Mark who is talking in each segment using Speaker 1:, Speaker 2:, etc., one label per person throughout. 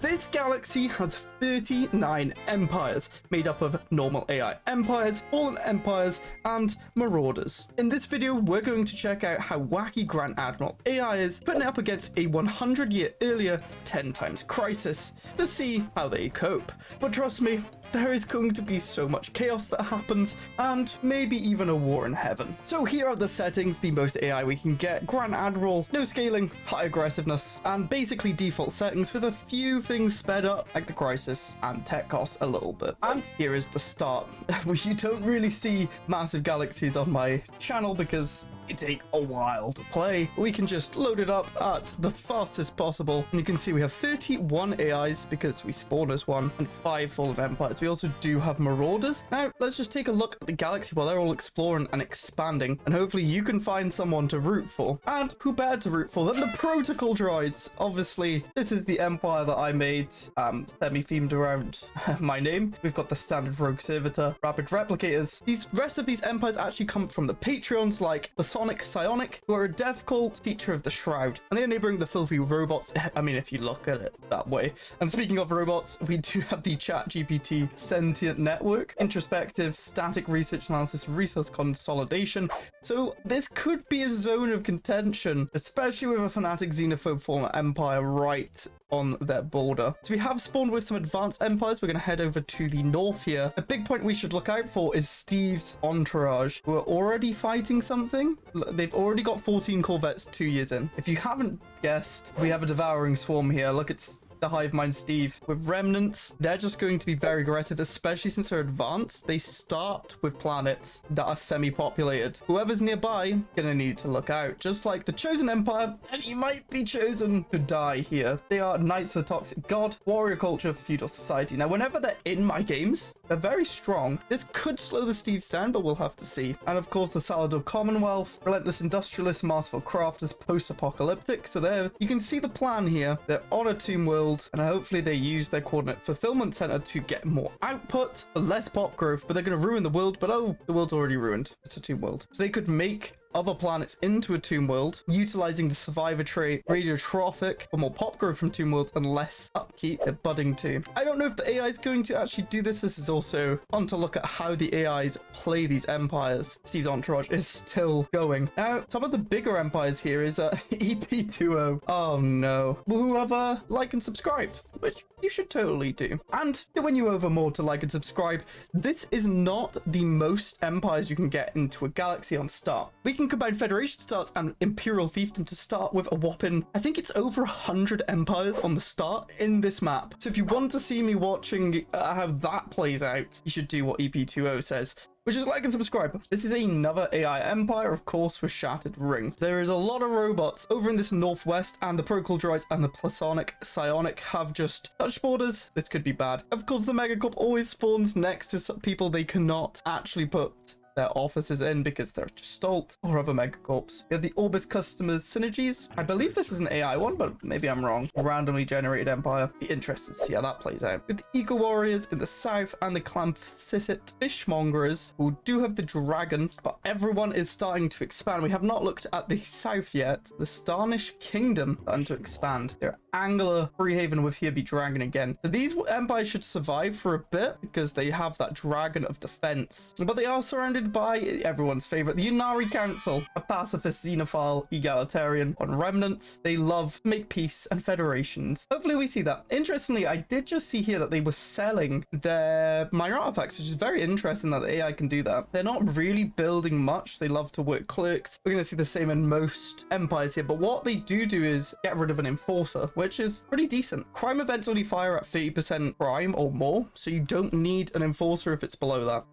Speaker 1: This galaxy has 39 empires, made up of normal AI empires, fallen empires, and marauders. In this video, we're going to check out how wacky Grand Admiral AI is, putting it up against a 100-year earlier 10 times crisis, to see how they cope. But trust me, there is going to be so much chaos that happens, and maybe even a war in heaven. So here are the settings, the most AI we can get. Grand Admiral, no scaling, high aggressiveness, and basically default settings with a few things sped up, like the crisis and tech cost a little bit. And here is the start. You don't really see massive galaxies on my channel because it take a while to play. We can just load it up at the fastest possible, and you can see we have 31 AIs because we spawn as one, and 5 fallen empires. We also do have marauders. Now let's just take a look at the galaxy while they're all exploring and expanding, and hopefully you can find someone to root for. And who better to root for than the protocol droids? Obviously this is the empire that I made, semi-themed around my name. We've got the standard rogue servitor, rapid replicators. These rest of these empires actually come from the Patreons, like the Psionic, who are a dev cult teacher of the Shroud, and they're neighboring the filthy robots. I mean, if you look at it that way. And speaking of robots, we do have the ChatGPT sentient network, introspective, static research analysis, resource consolidation. So this could be a zone of contention, especially with a fanatic xenophobe fallen empire right on their border. So we have spawned with some advanced empires. We're going to head over to the north here. A big point we should look out for is Steve's entourage, who are already fighting something. They've already got 14 corvettes 2 years in. If you haven't guessed, we have a devouring swarm here. Look, it's the hive mind Steve with remnants. They're just going to be very aggressive, especially since they're advanced. They start with planets that are semi-populated. Whoever's nearby gonna need to look out, just like the chosen empire, and you might be chosen to die here. They are knights of the toxic god, warrior culture, feudal society. Now whenever they're in my games, they're very strong. This could slow the Steves down, but we'll have to see. And of course the Salador Commonwealth, relentless industrialists, masterful crafters, post-apocalyptic. So there you can see the plan here. They're on a tomb world, and hopefully they use their coordinate fulfillment center to get more output for less pop growth, but they're going to ruin the world. But oh, the world's already ruined. It's a tomb world. So they could make other planets into a tomb world, utilizing the survivor trait, radiotrophic, for more pop growth from tomb worlds and less upkeep. They're budding too. I don't know if the AI is going to actually do this. This is also fun to look at how the AIs play these empires. Steve's entourage is still going. Now, some of the bigger empires here is EP20. Oh no. Whoever like and subscribe, which you should totally do. And to win you over more to like and subscribe, this is not the most empires you can get into a galaxy on start. We can combine Federation starts and Imperial Fiefdom to start with a whopping, I think it's over 100 empires on the start in this map. So if you want to see me watching how that plays out, you should do what EP20 says, which is like and subscribe. This is another AI empire, of course, with Shattered Ring. There is a lot of robots over in this northwest, and the protocol droids and the Psionic have just touched borders. This could be bad. Of course, the Megacorp always spawns next to some people they cannot actually put their offices in because they're just Stolt or other megacorps. We have the Orbis customers synergies. I believe this is an AI one, but maybe I'm wrong. Randomly generated empire. Be interested to see how that plays out. With the Eco Warriors in the south and the Clampsicet Fishmongerers, who do have the dragon, but everyone is starting to expand. We have not looked at the south yet. The Starnish Kingdom starting to expand. They're Angular Freehaven with here be dragon again. So these empires should survive for a bit because they have that dragon of defense, but they are surrounded by everyone's favorite, the Unari Council, a pacifist, xenophile, egalitarian on remnants. They love make peace and federations. Hopefully we see that. Interestingly, I did just see here that they were selling their minor artifacts, which is very interesting that the AI can do that. They're not really building much. They love to work clerks. We're going to see the same in most empires here, but what they do is get rid of an enforcer, which is pretty decent. Crime events only fire at 30% crime or more, so you don't need an enforcer if it's below that,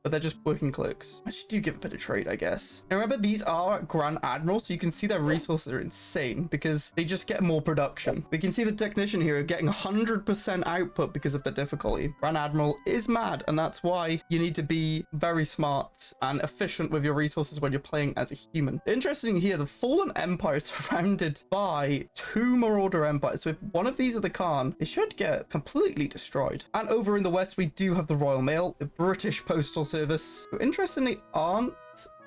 Speaker 1: but they're just working clerks. I just do give a bit of trade, I guess. Now remember, these are Grand Admiral, so you can see their resources are insane because they just get more production. We can see the technician here getting 100% output because of the difficulty. Grand Admiral is mad, and that's why you need to be very smart and efficient with your resources when you're playing as a human. Interesting here, the Fallen Empire is surrounded by 2 Marauder Empires. So if one of these are the Khan, it should get completely destroyed. And over in the west, we do have the Royal Mail, the British Postal Service, who interestingly aren't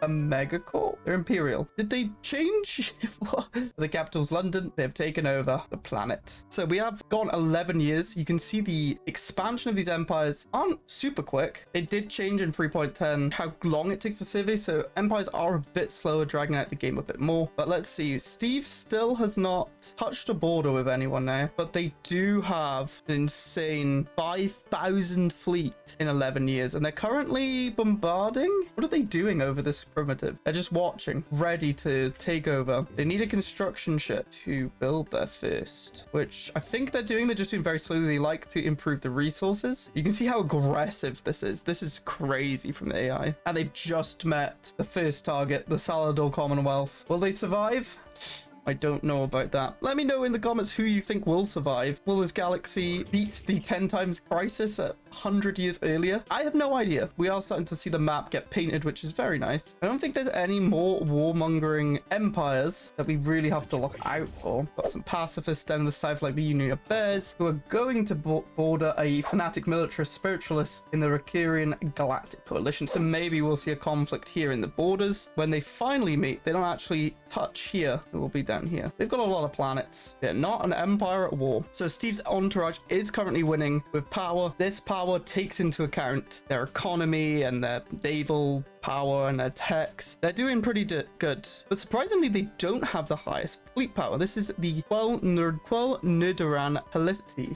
Speaker 1: a megacorp. They're imperial. Did they change? The capital's London. They've taken over the planet. So we have gone 11 years. You can see the expansion of these empires aren't super quick. It did change in 3.10 how long it takes to survey. So empires are a bit slower, dragging out the game a bit more. But let's see. Steve still has not touched a border with anyone now, but they do have an insane 5,000 fleet in 11 years, and they're currently bombarding. What are they doing over this primitive? They're just watching, ready to take over. They need a construction ship to build their first, which I think they're doing. They're just doing very slowly. They like to improve the resources. You can see how aggressive this is. This is crazy from the AI, and they've just met the first target, the Salador Commonwealth. Will they survive? I don't know about that. Let me know in the comments who you think will survive. Will this galaxy beat the 10 times crisis at 100 years earlier? I have no idea. We are starting to see the map get painted, which is very nice. I don't think there's any more warmongering empires that we really have to look out for. Got some pacifists down in the south like the Union of Bears, who are going to border a fanatic militarist spiritualist in the Recurian Galactic coalition. So maybe we'll see a conflict here in the borders. When they finally meet, they don't actually touch here. It will be down here. They've got a lot of planets. They're not an empire at war. So Steve's entourage is currently winning with power. This power takes into account their economy and their naval power and their techs. They're doing pretty good, but surprisingly they don't have the highest fleet power. This is the Nidoran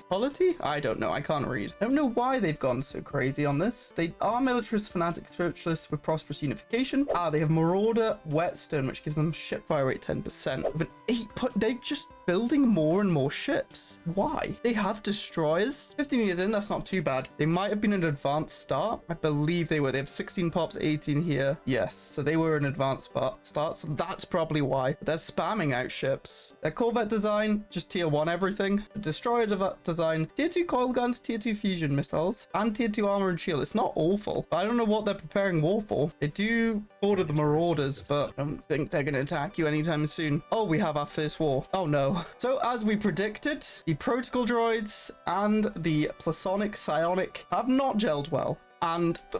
Speaker 1: polity. I don't know. I can't read. I don't know why they've gone so crazy on this. They are militarist fanatic spiritualists with prosperous unification. They have marauder whetstone, which gives them ship fire rate 10% with an 8 point. They're just building more and more ships. Why? They have destroyers. 15 years in, that's not too bad. They might have been an advanced start. I believe they were. They have 16 pops, 18 here. Yes, so they were an advanced start, so that's probably why. They're spamming out ships. Their corvette design, just tier 1 everything. Destroyer design, tier 2 coil guns, tier 2 fusion missiles, and tier 2 armor and shield. It's not awful, but I don't know what they're preparing war for. They do order the marauders, but I don't think they're going to attack you anytime soon. Oh, we have our first war. Oh no. So as we predicted, the protocol droids and the plasonic psionic have not gelled well, and the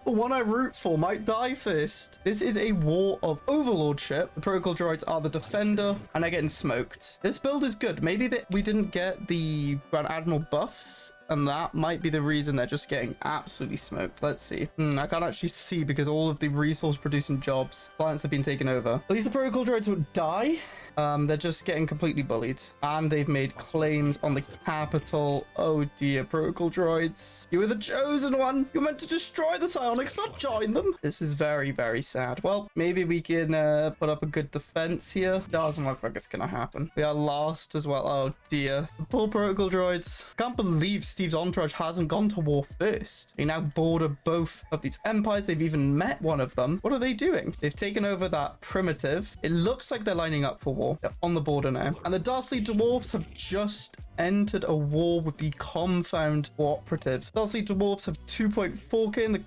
Speaker 1: one I root for might die first. This is a war of overlordship. The protocol droids are the defender, and they're getting smoked. This build is good. Maybe that we didn't get the Grand Admiral buffs, and that might be the reason they're just getting absolutely smoked. Let's see. I can't actually see because all of the resource producing jobs, plants have been taken over. At least the protocol droids would die. They're just getting completely bullied, and they've made claims on the capital. Oh dear, protocol droids, you were the chosen one. You're meant to destroy the psionics, not join them. This is very, very sad. Well, maybe we can put up a good defense here. Doesn't look like it's gonna happen. We are lost as well. Oh dear, the poor protocol droids. Can't believe Steve's entourage hasn't gone to war first. They now border both of these empires. They've even met one of them. What are they doing? They've taken over that primitive. It looks like they're lining up for war. They're on the border now. And the Darsley Dwarfs have just entered a war with the Confound Cooperative. Darsley Dwarfs have 2.4k and the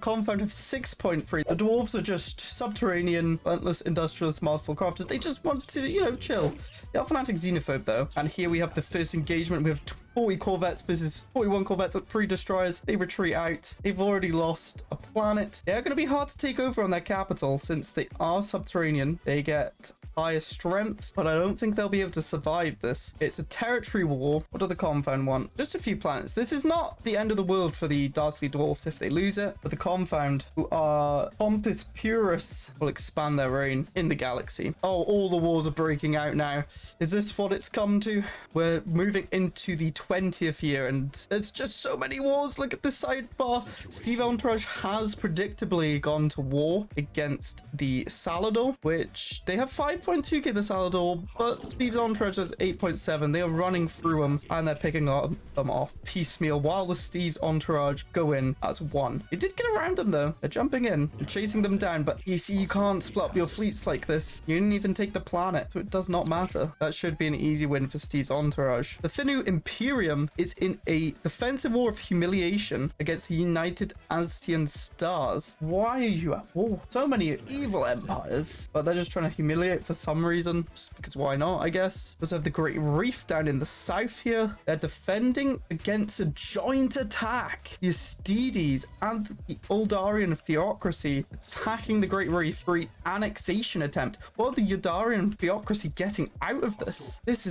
Speaker 1: Confound have 6.3. The Dwarfs are just subterranean, relentless industrialist masterful crafters. They just want to, you know, chill. They are fanatic xenophobe though. And here we have the first engagement. We have 40 corvettes versus 41 corvettes at 3 destroyers. They retreat out. They've already lost a planet. They are going to be hard to take over on their capital since they are subterranean. They get higher strength, but I don't think they'll be able to survive this. It's a territory war. What do the Confound want? Just a few planets. This is not the end of the world for the Darsley Dwarfs if they lose it, but the Confound, who are Pompous Purus, will expand their reign in the galaxy. Oh, all the wars are breaking out now. Is this what it's come to? We're moving into the 20th year, and there's just so many wars. Look at this sidebar. Steve Entourage has predictably gone to war against the Salador, which they have 5.2k the Salador, but Steve's Entourage has 8.7. They are running through them, and they're picking them off piecemeal, while the Steve's Entourage go in as one. They did get around them, though. They're jumping in and chasing them down, but you see, you can't split up your fleets like this. You didn't even take the planet, so it does not matter. That should be an easy win for Steve's Entourage. The Thinu Imperium is in a defensive war of humiliation against the United Aztean Stars. Why are you at war? So many evil empires, but they're just trying to humiliate for some reason, just because why not, I guess. We also have the Great Reef down in the south here. They're defending against a joint attack. The Astides and the Uldarian theocracy attacking the Great Reef for an annexation attempt. What are the Uldarian theocracy getting out of this? This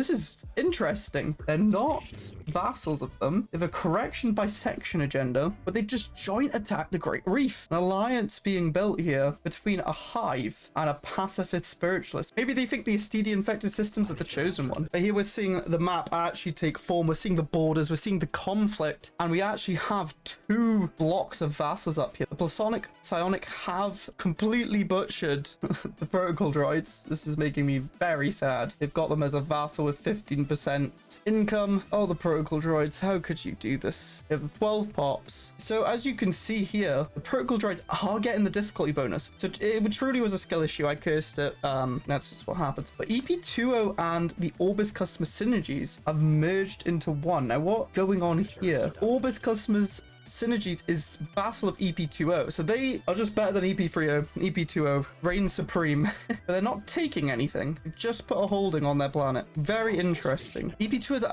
Speaker 1: is interesting. They're not vassals of them. They have a correction by section agenda, but they've just joint attacked the Great Reef. An alliance being built here between a hive and a pacifist spiritualist. Maybe they think the Astidian infected systems are the chosen one. But here we're seeing the map actually take form. We're seeing the borders, we're seeing the conflict, and we actually have two blocks of vassals up here. The Plasonic Psionic have completely butchered the protocol droids. This is making me very sad. They've got them as a vassal with 15% income. Oh, the protocol droids, how could you do this? They have 12 pops. So as you can see here, the protocol droids are getting the difficulty bonus. So it truly was a skill issue. I cursed it. That's just what happens. But EP20 and the Orbis customer synergies have merged into one. Now what's going on here? Orbis customers synergies is vassal of EP20, so they are just better than EP30. EP20 reigns supreme. But they're not taking anything. They just put a holding on their planet. Very interesting. EP2 is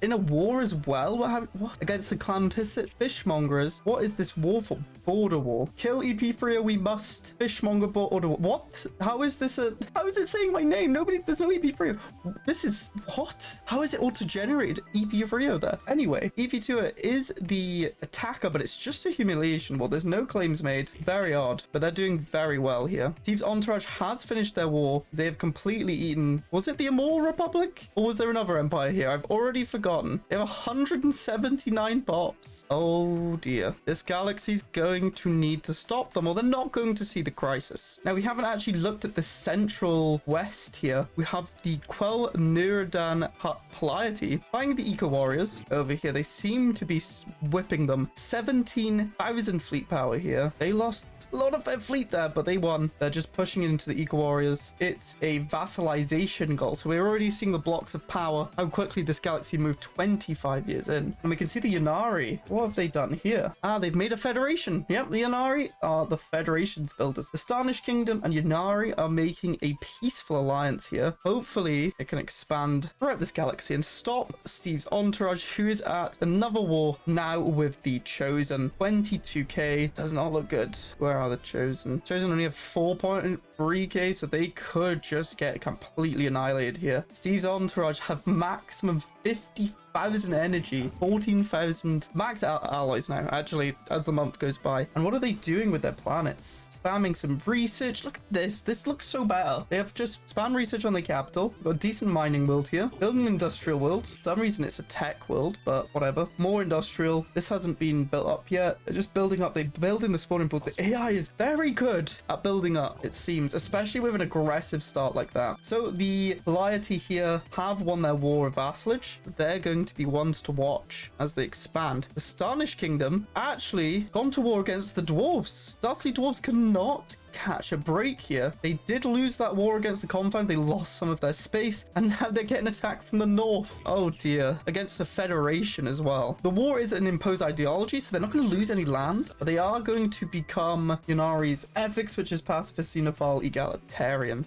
Speaker 1: in a war as well. What against the clan fishmongers? What is this war for? Border war. Kill EP30, we must. Fishmonger border war. What? How is this how is it saying my name? There's no EP30. This is what? How is it auto-generated EP30 there? Anyway, EP2 is the attacker, but it's just a humiliation. Well, there's no claims made. Very odd, but they're doing very well here. Steve's entourage has finished their war. They have completely eaten. Was it the Amor Republic? Or was there another empire here? I've already forgotten. They have 179 pops. Oh dear. This galaxy's going to need to stop them, or they're not going to see the crisis. Now, we haven't actually looked at the central west here. We have the Quell Nuradan Piety fighting the Eco Warriors over here. They seem to be whipping them. 17,000 fleet power here. They lost a lot of their fleet there, but they won. They're just pushing it into the Eco Warriors. It's a vassalization goal, so we're already seeing the blocks of power, how quickly this galaxy moved 25 years in. And we can see the Yunari. What have they done here? They've made a federation. Yep, the Yunari are the federation's builders. The Starnish Kingdom and Yunari are making a peaceful alliance here. Hopefully it can expand throughout this galaxy and stop Steve's entourage, who is at another war now with the Chosen. 22k does not look good. Where are the Chosen? Chosen only have 4.3k, so they could just get completely annihilated here. Steve's entourage have maximum 50,000 energy, 14,000 max alloys now, actually, as the month goes by. And what are they doing with their planets? Spamming some research. Look at this. This looks so better. They have just spam research on the capital. We've got a decent mining world here. Building an industrial world. For some reason, it's a tech world, but whatever. More industrial. This hasn't been built up yet. They're just building up. They build in the spawning pools. The AI is very good at building up, it seems, especially with an aggressive start like that. So the Piety here have won their war of vassalage. They're going to be ones to watch as they expand. The Starnish Kingdom actually gone to war against the dwarves. Dastly dwarves cannot catch a break here. They did lose that war against the Confound. They lost some of their space, and now they're getting attacked from the north. Oh dear. Against the Federation as well. The war is an imposed ideology, so they're not going to lose any land, but they are going to become Yunari's ethics, which is pacifist, xenophile, egalitarian.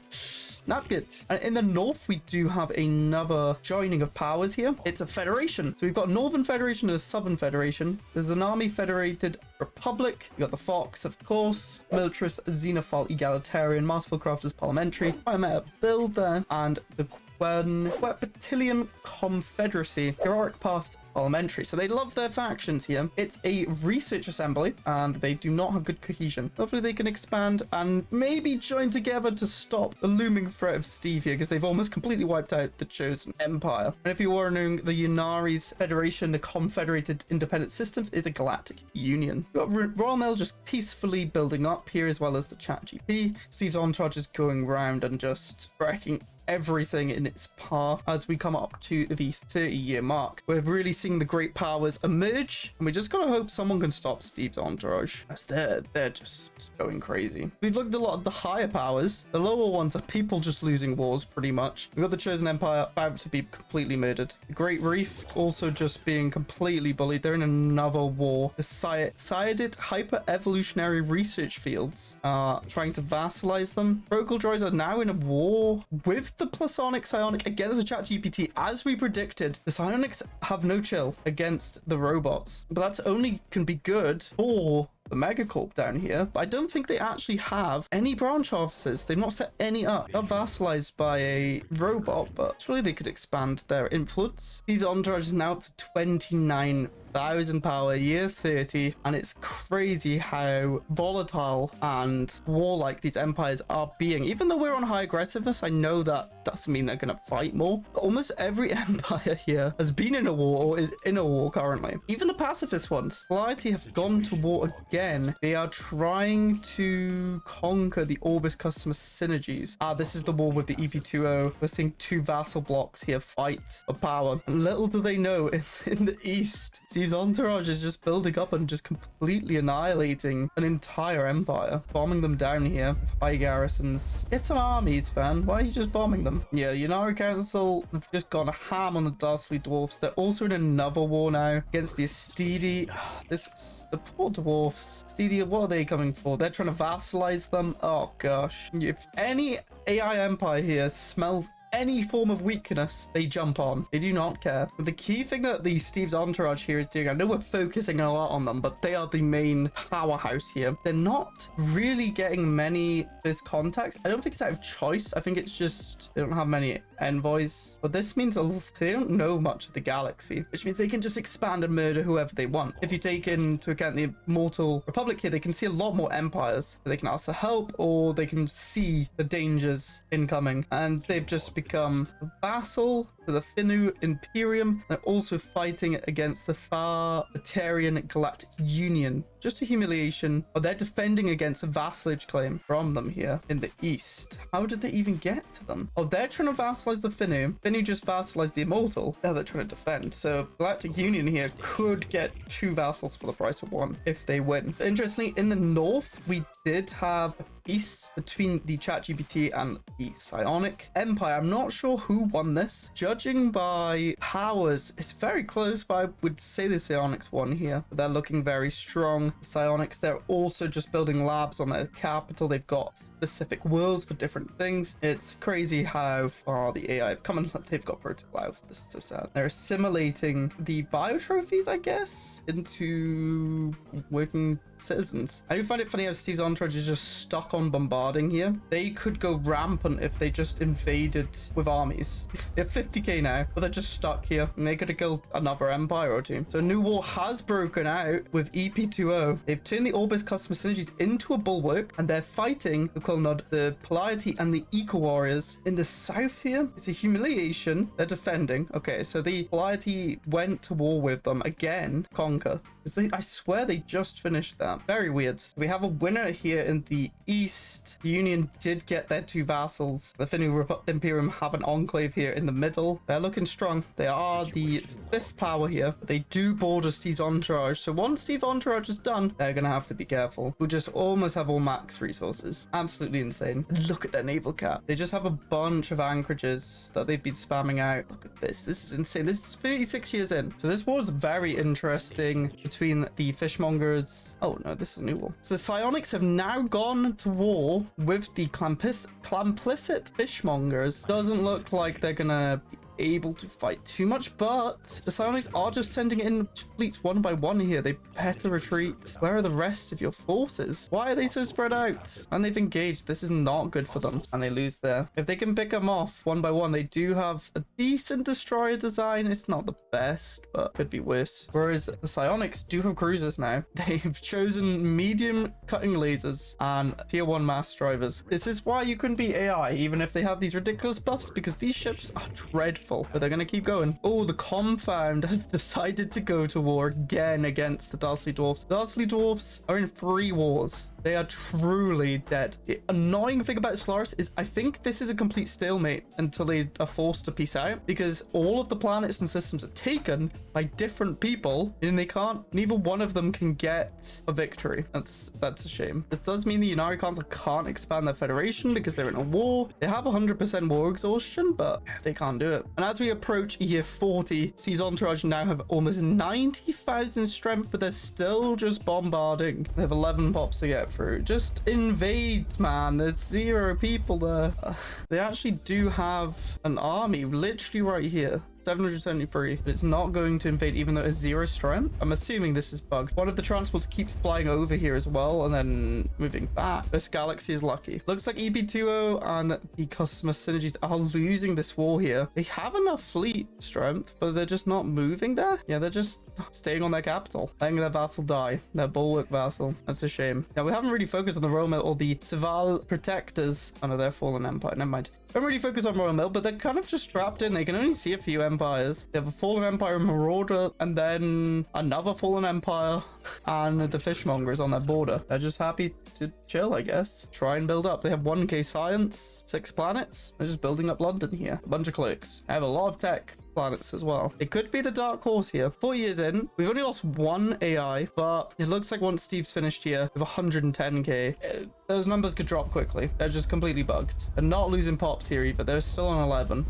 Speaker 1: Not good. And in the north, we do have another joining of powers here. It's a federation. So we've got a Northern Federation and a Southern Federation. There's an Army Federated Republic. You got the Fox, of course. Militarist, Xenophile, Egalitarian, Masterful Crafters, Parliamentary. Biometa build there. And the Queptilian Confederacy, Heroic Path Parliamentary. So they love their factions here. It's a research assembly, and they do not have good cohesion. Hopefully they can expand and maybe join together to stop the looming threat of Steve here, because they've almost completely wiped out the Chosen Empire. And if you're wondering, the Yunari's Federation, the Confederated Independent Systems, is a galactic union. We've got Royal Mail just peacefully building up here, as well as the Chat GP. Steve's entourage is going around and just wrecking everything in its path as we come up to the 30-year mark. We're really seeing the great powers emerge, and we just gotta hope someone can stop Steve's entourage, as they're just going crazy. We've looked at a lot of the higher powers. The lower ones are people just losing wars, pretty much. We've got the Chosen Empire about to be completely murdered. The Great Reef also just being completely bullied. They're in another war. The Sciadid hyper-evolutionary research fields are trying to vassalize them. Protocol droids are now in a war with the Plasonic Psionic against the ChatGPT. As we predicted, the Psionics have no chill against the robots, but that's only can be good for the Megacorp down here. But I don't think they actually have any branch officers. They've not set any up. They're vassalized by a robot, but surely they could expand their influence. These entourage is now up to 29,000 power, year 30, and it's crazy how volatile and warlike these empires are being. Even though we're on high aggressiveness, I know that doesn't mean they're gonna fight more. But almost every empire here has been in a war or is in a war currently. Even the pacifist ones, Polarity, have gone to war again. They are trying to conquer the Orbis customer synergies. This is the war with the EP20. We're seeing two vassal blocks here fight for power. And little do they know, in the east, Steve's entourage is just building up and just completely annihilating an entire empire. Bombing them down here with high garrisons. Get some armies, man. Why are you just bombing them? Yeah, Unari Council have just gone ham on the Dastly Dwarfs. They're also in another war now against the Astidi. The poor dwarfs. Stedia, what are they coming for? They're trying to vassalize them. Oh gosh. If any AI empire here smells any form of weakness, they jump on. They do not care. But the key thing that the Steve's entourage here is doing, I know we're focusing a lot on them, but they are the main powerhouse here. They're not really getting many this contacts. I don't think it's out of choice. I think it's just they don't have many envoys. But this means they don't know much of the galaxy, which means they can just expand and murder whoever they want. If you take into account the Immortal Republic here, they can see a lot more empires. They can ask for help, or they can see the dangers incoming, and they've just become a vassal to the Finnu Imperium. They're also fighting against the Farbatarian Galactic Union. Just a humiliation. Oh, they're defending against a vassalage claim from them here in the east. How did they even get to them? Oh, they're trying to vassalize the Finnu. Finnu just vassalized the Immortal. Now they're trying to defend. So Galactic Union here could get two vassals for the price of one if they win. But interestingly, in the north, we did have a peace between the ChatGPT and the Psionic Empire. I'm not sure who won this. Judging by powers, it's very close, but I would say the Psionics won here. They're looking very strong. The Psionics, they're also just building labs on their capital. They've got specific worlds for different things. It's crazy how far the AI have come, and they've got protocol. This is so sad. They're assimilating the biotrophies, I guess, into working citizens. I do find it funny how Steve's entourage is just stuck on bombarding here. They could go rampant if they just invaded with armies. They have 50k now, but they're just stuck here, and they could have killed another empire or two. So a new war has broken out with EP20. They've turned the Orbis customer synergies into a bulwark, and they're fighting the Kulnod, the Polarity, and the Eco Warriors. In the south here, it's a humiliation. They're defending. Okay, so the Polarity went to war with them again. Conquer. I swear they just finished that. Very weird. We have a winner here in the east. The Union did get their two vassals. The Finnu Imperium have an enclave here in the middle. They're looking strong. They are the fifth power here. They do border Steve's entourage. So once Steve's entourage is done, they're going to have to be careful. We'll just almost have all max resources. Absolutely insane. Look at their naval cap. They just have a bunch of anchorages that they've been spamming out. Look at this. This is insane. This is 36 years in. So this war is very interesting between the fishmongers. Oh no, this is a new war. So the Psionics have now gone to war with the Clamplicit fishmongers. Doesn't look like they're gonna be able to fight too much, but the Psionics are just sending in fleets one by one here. They better retreat. Where are the rest of your forces? Why are they so spread out? And they've engaged. This is not good for them, and they lose there. If they can pick them off one by one, they do have a decent destroyer design. It's not the best, but could be worse. Whereas the Psionics do have cruisers now. They've chosen medium cutting lasers and tier 1 mass drivers. This is why you couldn't be AI, even if they have these ridiculous buffs, because these ships are dreadful faithful, but they're going to keep going. Oh, the Confound have decided to go to war again against the Darkly Dwarfs. The Darkly Dwarfs are in 3 wars. They are truly dead. The annoying thing about Stellaris is I think this is a complete stalemate until they are forced to peace out, because all of the planets and systems are taken by different people and neither one of them can get a victory. That's a shame. This does mean the Unari Council can't expand their federation because they're in a war. They have 100% war exhaustion, but they can't do it. And as we approach year 40, Steve's entourage now have almost 90,000 strength, but they're still just bombarding. They have 11 pops to get through. Just invade, man. There's 0 people there. They actually do have an army literally right here. 773, but it's not going to invade even though it's 0 strength. I'm assuming this is bugged. One of the transports keeps flying over here as well and then moving back. This galaxy is lucky. Looks like EP20 and the customer synergies are losing this war here. They have enough fleet strength, but they're just not moving there. Yeah, they're just staying on their capital, letting their vassal die, their bulwark vassal. That's a shame. Now, we haven't really focused on the Royal Mill or the Saval protectors. Oh no, they're fallen empire. Never mind. Don't really focus on Royal Mill, but they're kind of just trapped in. They can only see a few empires. They have a fallen empire, Marauder, and then another fallen empire, and the fishmonger is on their border. They're just happy to chill, I guess. Try and build up. They have 1k science, 6 planets. They're just building up London here. A bunch of cloaks. I have a lot of tech planets as well. It could be the dark horse here. 4 years in, we've only lost 1 AI, but it looks like once Steve's finished here with 110k, those numbers could drop quickly. They're just completely bugged. And not losing pops here either. They're still on 11.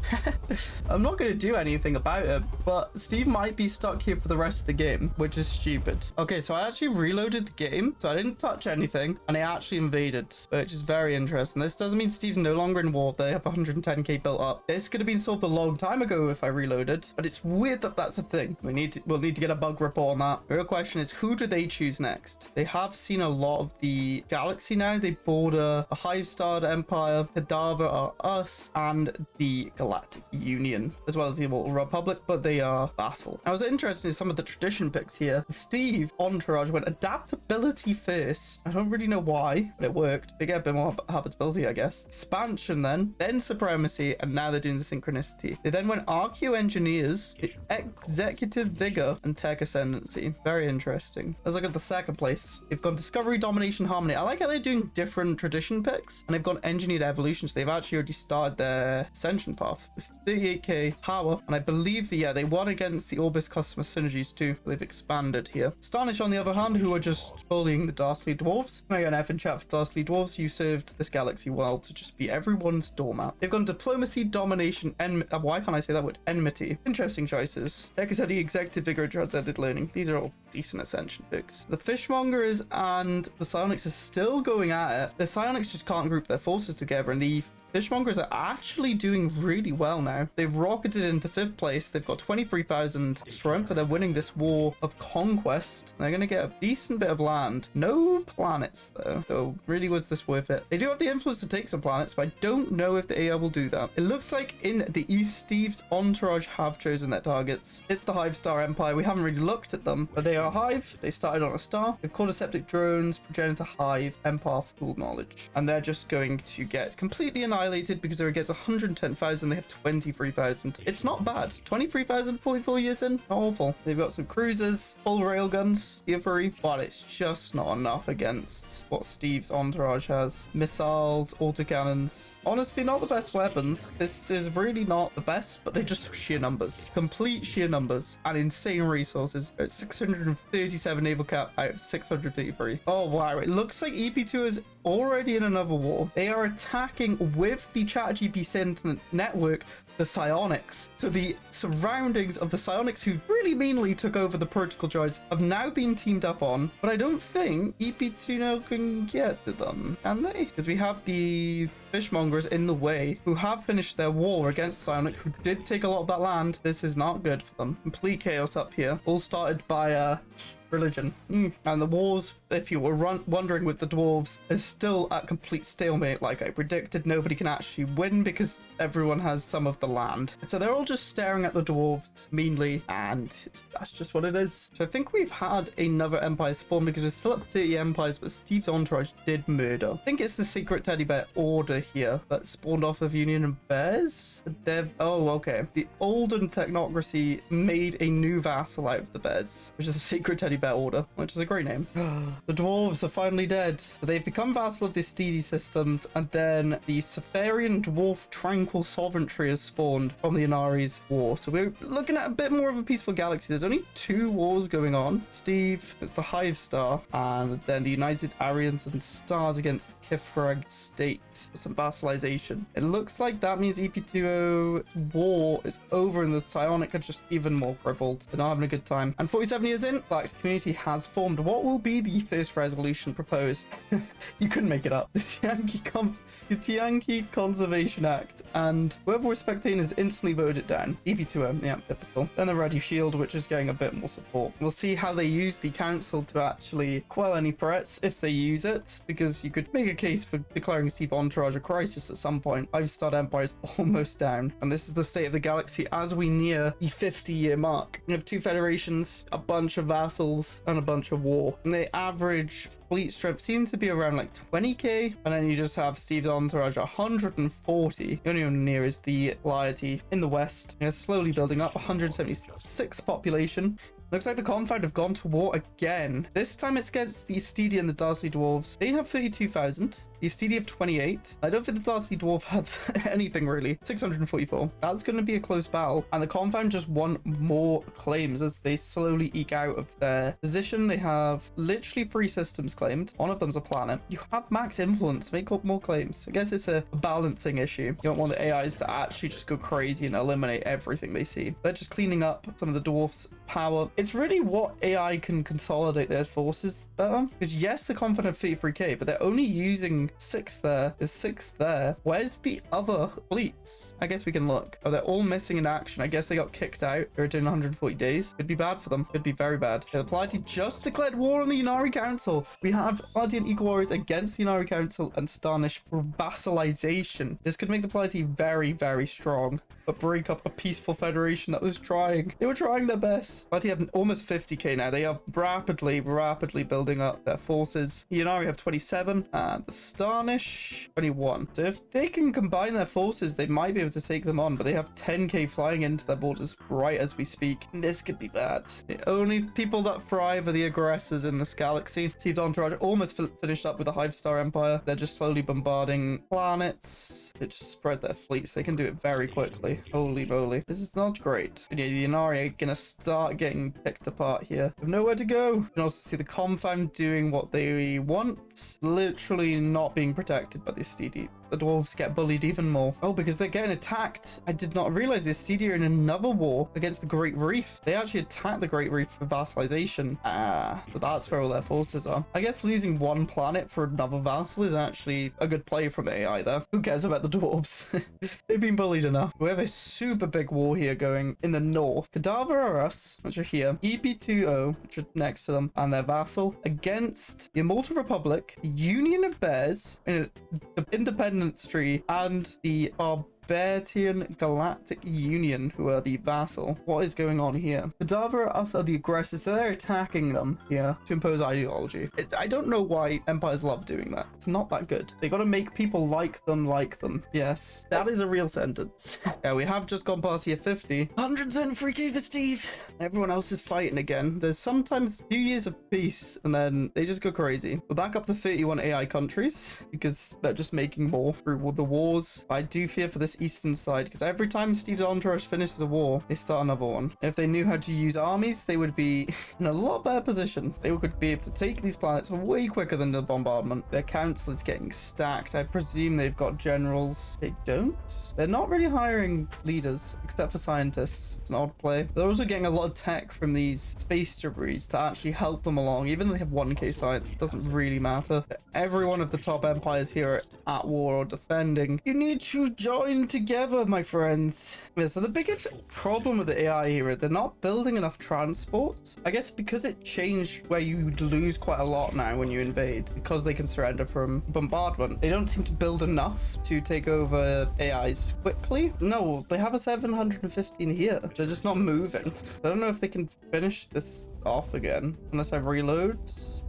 Speaker 1: I'm not going to do anything about it, but Steve might be stuck here for the rest of the game, which is stupid. Okay, so I actually reloaded the game, so I didn't touch anything, and I actually invaded, which is very interesting. This doesn't mean Steve's no longer in war. They have 110k built up. This could have been solved a long time ago if I reloaded, but it's weird that that's a thing. We'll need to get a bug report on that. The real question is, who do they choose next? They have seen a lot of the galaxy now. They border a Hive-starred empire, Cadaver are us, and the Galactic Union, as well as the Immortal Republic, but they are vassal. Now, what's interesting is some of the tradition picks here. Steve entourage went adaptability first. I don't really know why, but it worked. They get a bit more habitability, I guess. Expansion then supremacy, and now they're doing the synchronicity. They then went archaeo-engineers, executive vigor, and tech ascendancy. Very interesting. Let's look at the second place. They've gone discovery, domination, harmony. I like how they're doing different tradition picks, and they've gone engineered evolutions. They've actually already started their ascension path with 38k power, and I believe that, yeah, they won against the Orbis customer synergies too. They've expanded here. Starnish, on the other hand, who are just bullying the Darkly Dwarfs. Can I get an F in chat for Darkly Dwarfs? You served this galaxy well to just be everyone's doormat. They've gone diplomacy, domination, why can't I say that word? Enmity. Interesting choices. Ekazeti, executive vigor, transcended learning. These are all decent ascension picks. The fishmongers and the psionics are still going at it. The psionics just can't group their forces together, and the fishmongers are actually doing really well now. They've rocketed into 5th place. They've got 23,000 strength, and they're winning this war of conquest. They're going to get a decent bit of land. No planets, though. So really, was this worth it? They do have the influence to take some planets, but I don't know if the AI will do that. It looks like in the East, Steve's entourage have chosen their targets. It's the Hive-star Empire. We haven't really looked at them, but they are Hive. They started on a star. They've cordyceptic drones, progenitor Hive, empath, full knowledge. And they're just going to get completely annihilated because they're against 110,000. They have 23,000. It's not bad. 23,000 44 years in. Not awful. They've got some cruisers, full railguns, Theophary, but it's just not enough against what Steve's entourage has. Missiles, autocannons. Honestly, not the best weapons. This is really not the best, but they just have sheer numbers. Complete sheer numbers and insane resources. It's 637 naval cap out of 653. Oh, wow. It looks like EP2 is already in another war. They are attacking with the ChatGPT sentient network the psionics. So the surroundings of the psionics, who really meanly took over the protocol droids, have now been teamed up on, but I don't think EP2 now can get to them, can they? Because we have the fishmongers in the way, who have finished their war against psionic, who did take a lot of that land. This is not good for them. Complete chaos up here. All started by religion. And the wars, if you were wondering with the dwarves, is still at complete stalemate. Like I predicted, nobody can actually win because everyone has some of the land. So they're all just staring at the dwarves meanly, and that's just what it is. So I think we've had another empire spawn because we're still at 30 empires, but Steve's entourage did murder. I think it's the secret teddy bear order here that spawned off of Union and Bears. Oh, okay. The olden technocracy made a new vassal out of the bears, which is the secret teddy bear order, which is a great name. The dwarves are finally dead. They've become vassal of the Steedy systems, and then the Safarian dwarf tranquil sovereignty has spawned from the Inari's war. So we're looking at a bit more of a peaceful galaxy. There's only 2 wars going on. Steve, it's the Hive Star, and then the United Aryans and Stars against the Kifrag state for some vassalization. It looks like that means EP2O's war is over and the Psionic are just even more crippled. They're not having a good time. And 47 years in, Galactic community has formed. What will be the first resolution proposed? You couldn't make it up. The Tianqi Conservation Act, and whoever was spectating is instantly voted down. EP2O, yeah, typical. Then the Ready Shield, which is getting a bit more support. We'll see how they use the council to actually quell any threats if they use it, because you could make a case for declaring Steve Entourage a crisis at some point. 5-star empire is almost down, and this is the state of the galaxy as we near the 50-year mark. We have 2 federations, a bunch of vassals, and a bunch of war. And they average fleet strength seems to be around like 20k, and then you just have Steve's entourage 140. The only one near is the laity in the west. They're slowly building up. 176 population. Looks like the Confound have gone to war again. This time it's against the Steedy and the Darcy Dwarves. They have 32,000. The Steedy have 28. I don't think the Darcy Dwarf have anything really. 644. That's going to be a close battle. And the Confound just want more claims as they slowly eke out of their position. They have literally 3 systems claimed. One of them's a planet. You have max influence. Make up more claims. I guess it's a balancing issue. You don't want the AIs to actually just go crazy and eliminate everything they see. They're just cleaning up some of the dwarfs' power. It's really what AI can consolidate their forces better. Because yes, the Confound have 33k, but they're only using 6 there. There's 6 there. Where's the other fleets? I guess we can look. Oh, they're all missing in action. I guess they got kicked out. They're doing 140 days. Could be bad for them. Could be very bad. The Pleiadi just declared war on the Unari Council. We have Pleiadian Equal Warriors against the Unari Council and Starnish for vassalization. This could make the Pleiadi very, very strong, but break up a peaceful federation that was trying. They were trying their best. Pleiadi have almost 50k now. They are rapidly building up their forces. The Unari have 27 and the Starnish 21. So if they can combine their forces, they might be able to take them on, but they have 10k flying into their borders right as we speak. This could be bad. The only people that thrive are the aggressors in this galaxy. Steve's entourage almost finished up with the Hive Star Empire. They're just slowly bombarding planets. They just spread their fleets. They can do it very quickly. Holy moly. This is not great. But yeah, the Inari are gonna start getting picked apart here. They have nowhere to go. You can also see the Confound doing what they want. Literally not being protected by the Steedy. The dwarves get bullied even more. Oh, because they're getting attacked. I did not realize this. Steedy are in another war against the Great Reef. They actually attacked the Great Reef for vassalization. So that's where all their forces are. I guess losing one planet for another vassal is actually a good play from AI there. Who cares about the dwarves? They've been bullied enough. We have a super big war here going in the north. Cadaver are us, which are here. EP2O, which are next to them, and their vassal against the Immortal Republic, the Union of Bears, the Independence Tree, and the Barbarian Galactic Union, who are the vassal. What is going on here? Cadaver us are the aggressors, so they're attacking them here to impose ideology. I don't know why empires love doing that. It's not that good. They got to make people like them. Yes, that is a real sentence. Yeah, we have just gone past year 50. 100% free for Steve. Everyone else is fighting again. There's sometimes 2 years of peace and then they just go crazy. We're back up to 31 AI countries because they're just making more through the wars. I do fear for this eastern side because every time Steve's entourage finishes a war, they start another one. If they knew how to use armies, they would be in a lot better position. They would be able to take these planets way quicker than the bombardment. Their council is getting stacked. I presume they've got generals. They don't. They're not really hiring leaders except for scientists. It's an odd play. They're also getting a lot of tech from these space debris to actually help them along. Even though they have 1k science, it doesn't really matter. Every one of the top empires here are at war or defending. You need to join together, my friends. Yeah, so the biggest problem with the AI here, they're not building enough transports. I guess because it changed where you lose quite a lot now when you invade, because they can surrender from bombardment. They don't seem to build enough to take over AIs quickly. No, they have a 715 here. They're just not moving. I don't know if they can finish this off again unless I reload,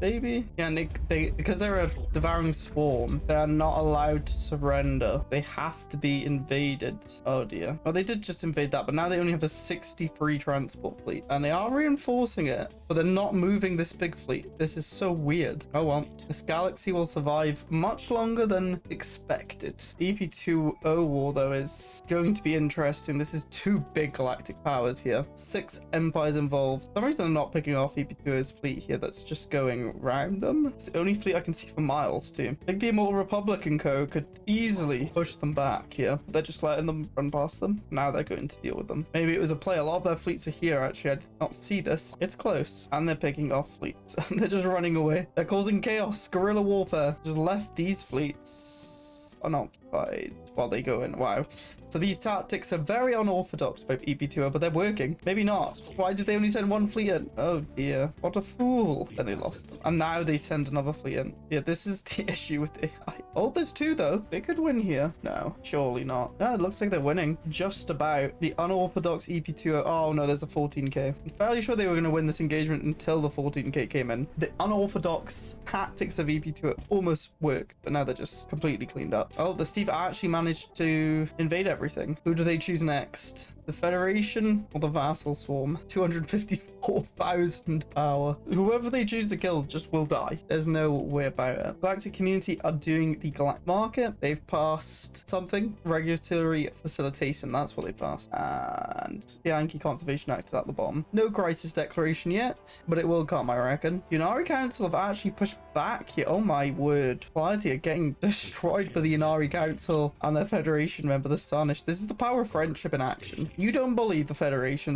Speaker 1: maybe. Yeah, and because they're a devouring swarm, they're not allowed to surrender. They have to be invaded. Oh dear. Well, they did just invade that, but now they only have a 63 transport fleet, and they are reinforcing it, but they're not moving this big fleet. This is so weird. Oh well, this galaxy will survive much longer than expected. The EP2O war, though, is going to be interesting. This is two big galactic powers here. 6 empires involved. For some reason, I'm not picking off EP2O's fleet here. That's just going around them. It's the only fleet I can see for miles too. I think the Immortal Republic and Co could easily push them back here. They're just letting them run past them. Now they're going to deal with them. Maybe it was a play. A lot of their fleets are here. Actually, I did not see this. It's close, and they're picking off fleets. And they're just running away. They're causing chaos. Guerrilla warfare. Just left these fleets unoccupied while they go in. Wow. So these tactics are very unorthodox, both EP2O, but they're working. Maybe not. Why did they only send one fleet in? Oh dear. What a fool. Then they lost them. And now they send another fleet in. Yeah, this is the issue with AI. Oh, there's 2 though. They could win here. No, surely not. Yeah, it looks like they're winning. Just about. The unorthodox EP2O. Oh no, there's a 14k. I'm fairly sure they were going to win this engagement until the 14k came in. The unorthodox tactics of EP2O almost worked, but now they're just completely cleaned up. Oh, the Steve actually managed to invade everything. Who do they choose next? The Federation or the Vassal Swarm? 254,000 power. Whoever they choose to kill just will die. There's no way about it. Galactic community are doing the Galactic market. They've passed something. Regulatory facilitation. That's what they passed. And the Yankee Conservation Act is at the bottom. No crisis declaration yet, but it will come, I reckon. Unari Council have actually pushed back here. Oh my word. Quality are getting destroyed by the Unari Council and their Federation member, the Starnish. This is the power of friendship in action. You don't bully the Federation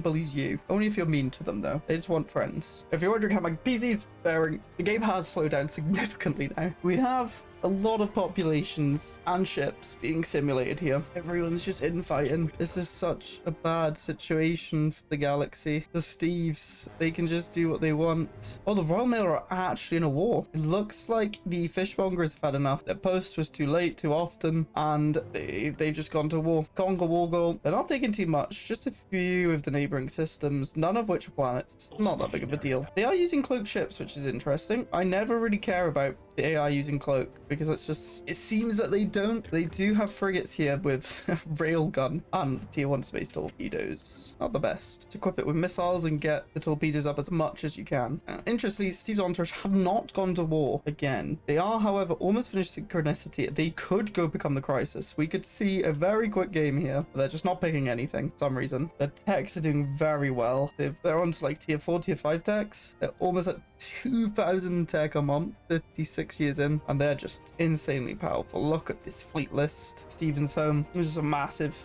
Speaker 1: bullies you. Only if you're mean to them, though. They just want friends. If you're wondering how my PC is faring, the game has slowed down significantly now. We have a lot of populations and ships being simulated here. Everyone's just infighting. This is such a bad situation for the galaxy. The Steves, they can just do what they want. Oh, the Royal Mail are actually in a war. It looks like the fishmongers have had enough. Their post was too late, too often, and they've just gone to war. Conga war goal. They're not taking too much. Just a few of the neighboring systems, none of which are planets. Not that big of a deal. They are using cloak ships, which is interesting. I never really care about the AI using cloak because it's just, it seems that they don't. They do have frigates here with railgun and tier 1 space torpedoes. Not the best. To equip it with missiles and get the torpedoes up as much as you can. Interestingly, Steve's entourage have not gone to war again. They are, however, almost finished synchronicity. They could go become the crisis. We could see a very quick game here. But they're just not picking anything for some reason. Their techs are doing very well. They're on to like tier 4, tier 5 techs. They're almost at 2,000 tech a month, 56 years in, and they're just insanely powerful. Look at this fleet list. Stephen's home. This is a massive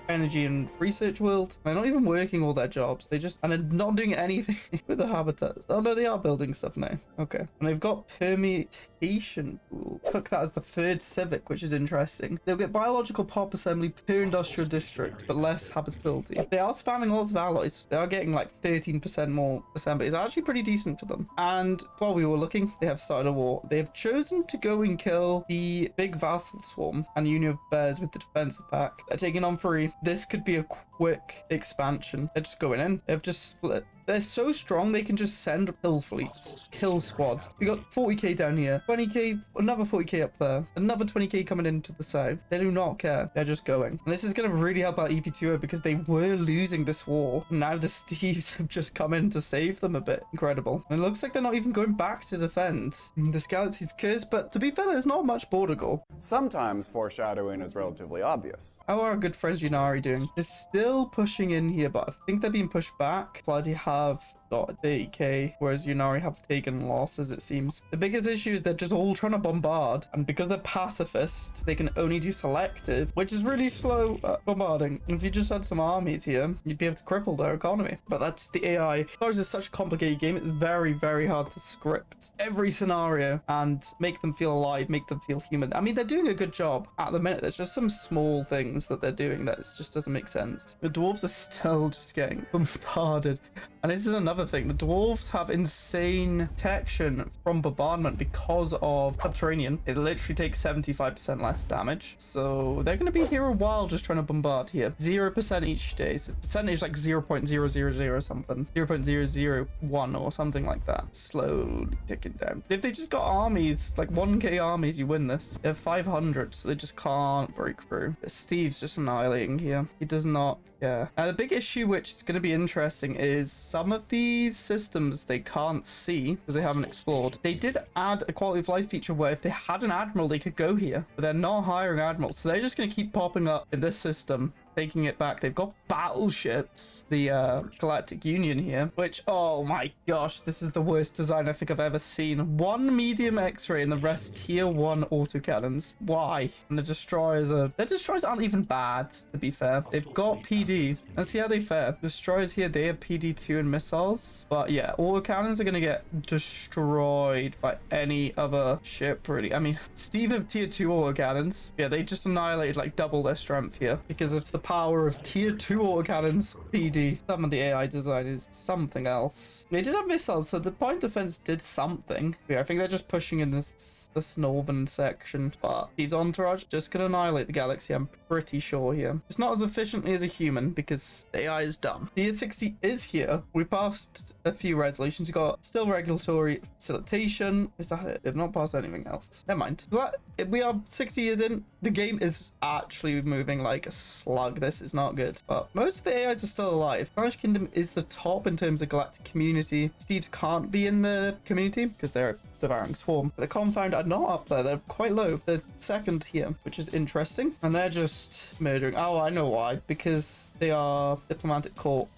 Speaker 1: energy and research world. They're not even working all their jobs. They just, and they're not doing anything with the habitats. Oh no, they are building stuff now. Okay. And they've got permutation. Ooh. Took that as the 3rd civic, which is interesting. They'll get biological pop assembly per industrial district, but less habitability. They are spamming lots of alloys. They are getting like 13% more assembly. It's actually pretty decent for them. And while we were looking, they have started a war. They have chosen to go and kill the big vassal swarm and Union of Bears with the defensive pack. They're taking on 3. This could be a quick expansion. They're just going in. They've just split. They're so strong, they can just send kill fleets, kill squads. We got 40k down here, 20k, another 40k up there, another 20k coming into the south. They do not care. They're just going. And this is going to really help out EP2O because they were losing this war. Now the Steves have just come in to save them a bit. Incredible. And it looks like they're not even going back to defend. This galaxy's cursed, but to be fair, there's not much border goal.
Speaker 2: Sometimes foreshadowing is relatively obvious.
Speaker 1: How are our good friends Unari doing? They're still pushing in here, but I think they're being pushed back. Bloody have 30k, whereas Unari have taken losses, it seems. The biggest issue is they're just all trying to bombard, and because they're pacifist, they can only do selective, which is really slow at bombarding. If you just had some armies here, you'd be able to cripple their economy. But that's the AI. Stars is such a complicated game, it's very, very hard to script every scenario and make them feel alive, make them feel human. I mean, they're doing a good job at the minute. There's just some small things that they're doing that just doesn't make sense. The dwarves are still just getting bombarded. And this is another thing. The dwarves have insane protection from bombardment because of subterranean. It literally takes 75% less damage. So they're going to be here a while just trying to bombard here. 0% each day. So percentage like 0.000 something. 0.001 or something like that. Slowly ticking down. If they just got armies, like 1k armies, you win this. They have 500, so they just can't break through. Steve's just annihilating here. He does not, yeah. Now the big issue, which is going to be interesting, is some of these systems they can't see because they haven't explored. They did add a quality of life feature where if they had an admiral, they could go here, but they're not hiring admirals, so they're just going to keep popping up in this system, taking it back. They've got battleships, the Galactic Union here, which, oh my gosh, this is the worst design I think I've ever seen. One medium X-ray and the rest tier 1 autocannons. Why? And the destroyers aren't even bad, to be fair. They've got PD. Let's see how they fare. Destroyers here, they have PD2 and missiles, but yeah, autocannons are gonna get destroyed by any other ship, really. I mean, Steve have tier 2 autocannons. Yeah, they just annihilated like double their strength here because of the power of tier 2 autocannons PD. Some of the AI design is something else. They did have missiles, so the point defense did something. Yeah, I think they're just pushing in this northern section, but Steve's entourage just gonna annihilate the galaxy, I'm pretty sure here. It's not as efficiently as a human because the AI is dumb. Tier 60 is here. We passed a few resolutions. We got still regulatory facilitation. Is that it? They've not passed anything else. Never mind. We are 60 years in. The game is actually moving like a slug. This is not good, but most of the AIs are still alive. Orange Kingdom is the top in terms of galactic community. Steve's can't be in the community because they're devouring swarm. But the Confound are not up there. They're quite low. They're second here, which is interesting. And they're just murdering. Oh, I know why. Because they are diplomatic corps.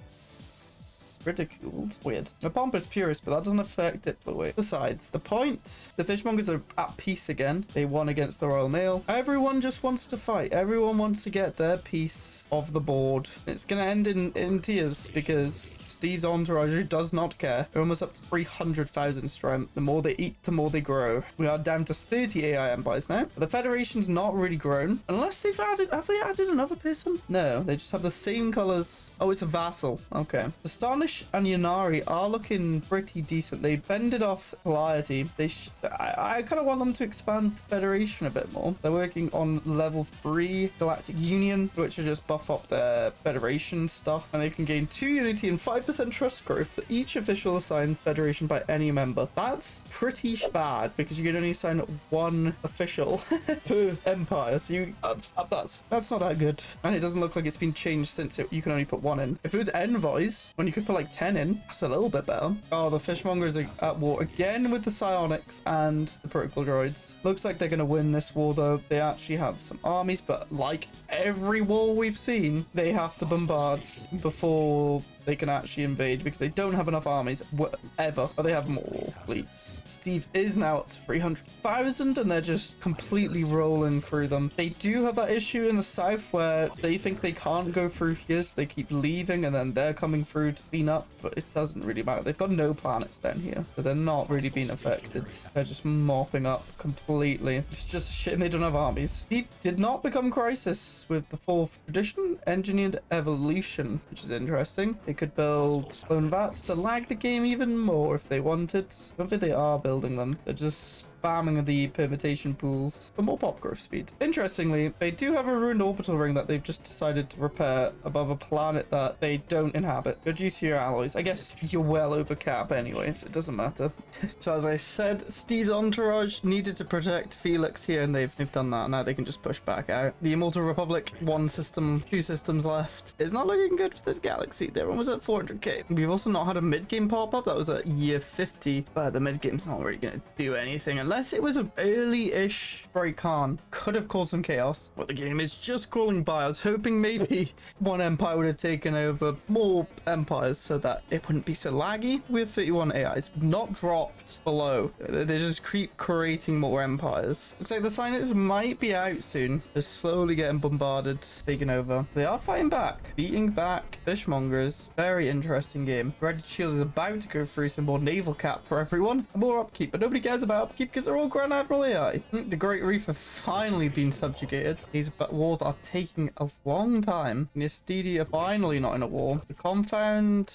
Speaker 1: Ridiculed. Weird. A pompous purist, but that doesn't affect diploid. Besides, the point, the fishmongers are at peace again. They won against the Royal Mail. Everyone just wants to fight. Everyone wants to get their piece of the board. It's gonna end in tears because Steve's entourage does not care. They're almost up to 300,000 strength. The more they eat, the more they grow. We are down to 30 AI empires now. The Federation's not really grown unless have they added another person? No, they just have the same colors. Oh, it's a vassal. Okay. The Starnish and Yanari are looking pretty decent. They fended off Goliath. I kind of want them to expand the Federation a bit more. They're working on level 3 Galactic Union, which will just buff up their Federation stuff, and they can gain 2 unity and 5% trust growth for each official assigned Federation by any member. That's pretty bad because you can only assign 1 official per empire, so that's not that good. And it doesn't look like it's been changed since you can only put 1 in. If it was envoys, when you could put like 10 in, that's a little bit better. Oh, the fishmongers are at war again with the psionics and the protocol droids. Looks like they're going to win this war though. They actually have some armies, but like every war we've seen, they have to bombard before they can actually invade because they don't have enough armies ever, but they have more fleets. Steve is now up to 300,000 and they're just completely rolling through them. They do have that issue in the south where they think they can't go through here, so they keep leaving and then they're coming through to clean up, but it doesn't really matter. They've got no planets down here, so they're not really being affected. They're just mopping up completely. It's just shit and they don't have armies. Steve did not become crisis with the 4th tradition, engineered evolution, which is interesting. They could build clone vats to lag the game even more if they wanted. I don't think they are building them. They're just spamming the permutation pools for more pop growth speed. Interestingly, they do have a ruined orbital ring that they've just decided to repair above a planet that they don't inhabit. Reduce your alloys. I guess you're well over cap anyways. It doesn't matter. So as I said, Steve's entourage needed to protect Felix here, and they've done that. Now they can just push back out. The Immortal Republic, 1 system, 2 systems left. It's not looking good for this galaxy. They're almost at 400k. We've also not had a mid-game pop-up. That was at year 50, but the mid-game's not really going to do anything unless it was an early-ish Great Khan, could have caused some chaos. But the game is just crawling by. I was hoping maybe one empire would have taken over more empires so that it wouldn't be so laggy. We have 31 AIs, not dropped below. They just keep creating more empires. Looks like the signers might be out soon. They're slowly getting bombarded, taking over. They are fighting back, beating back fishmongers. Very interesting game. Red Shield is about to go through some more naval cap for everyone. More upkeep, but nobody cares about upkeep because they're all Grand Admiral AI. The Great Reef have finally been subjugated. These wars are taking a long time. The Estidi are finally not in a war. The Confound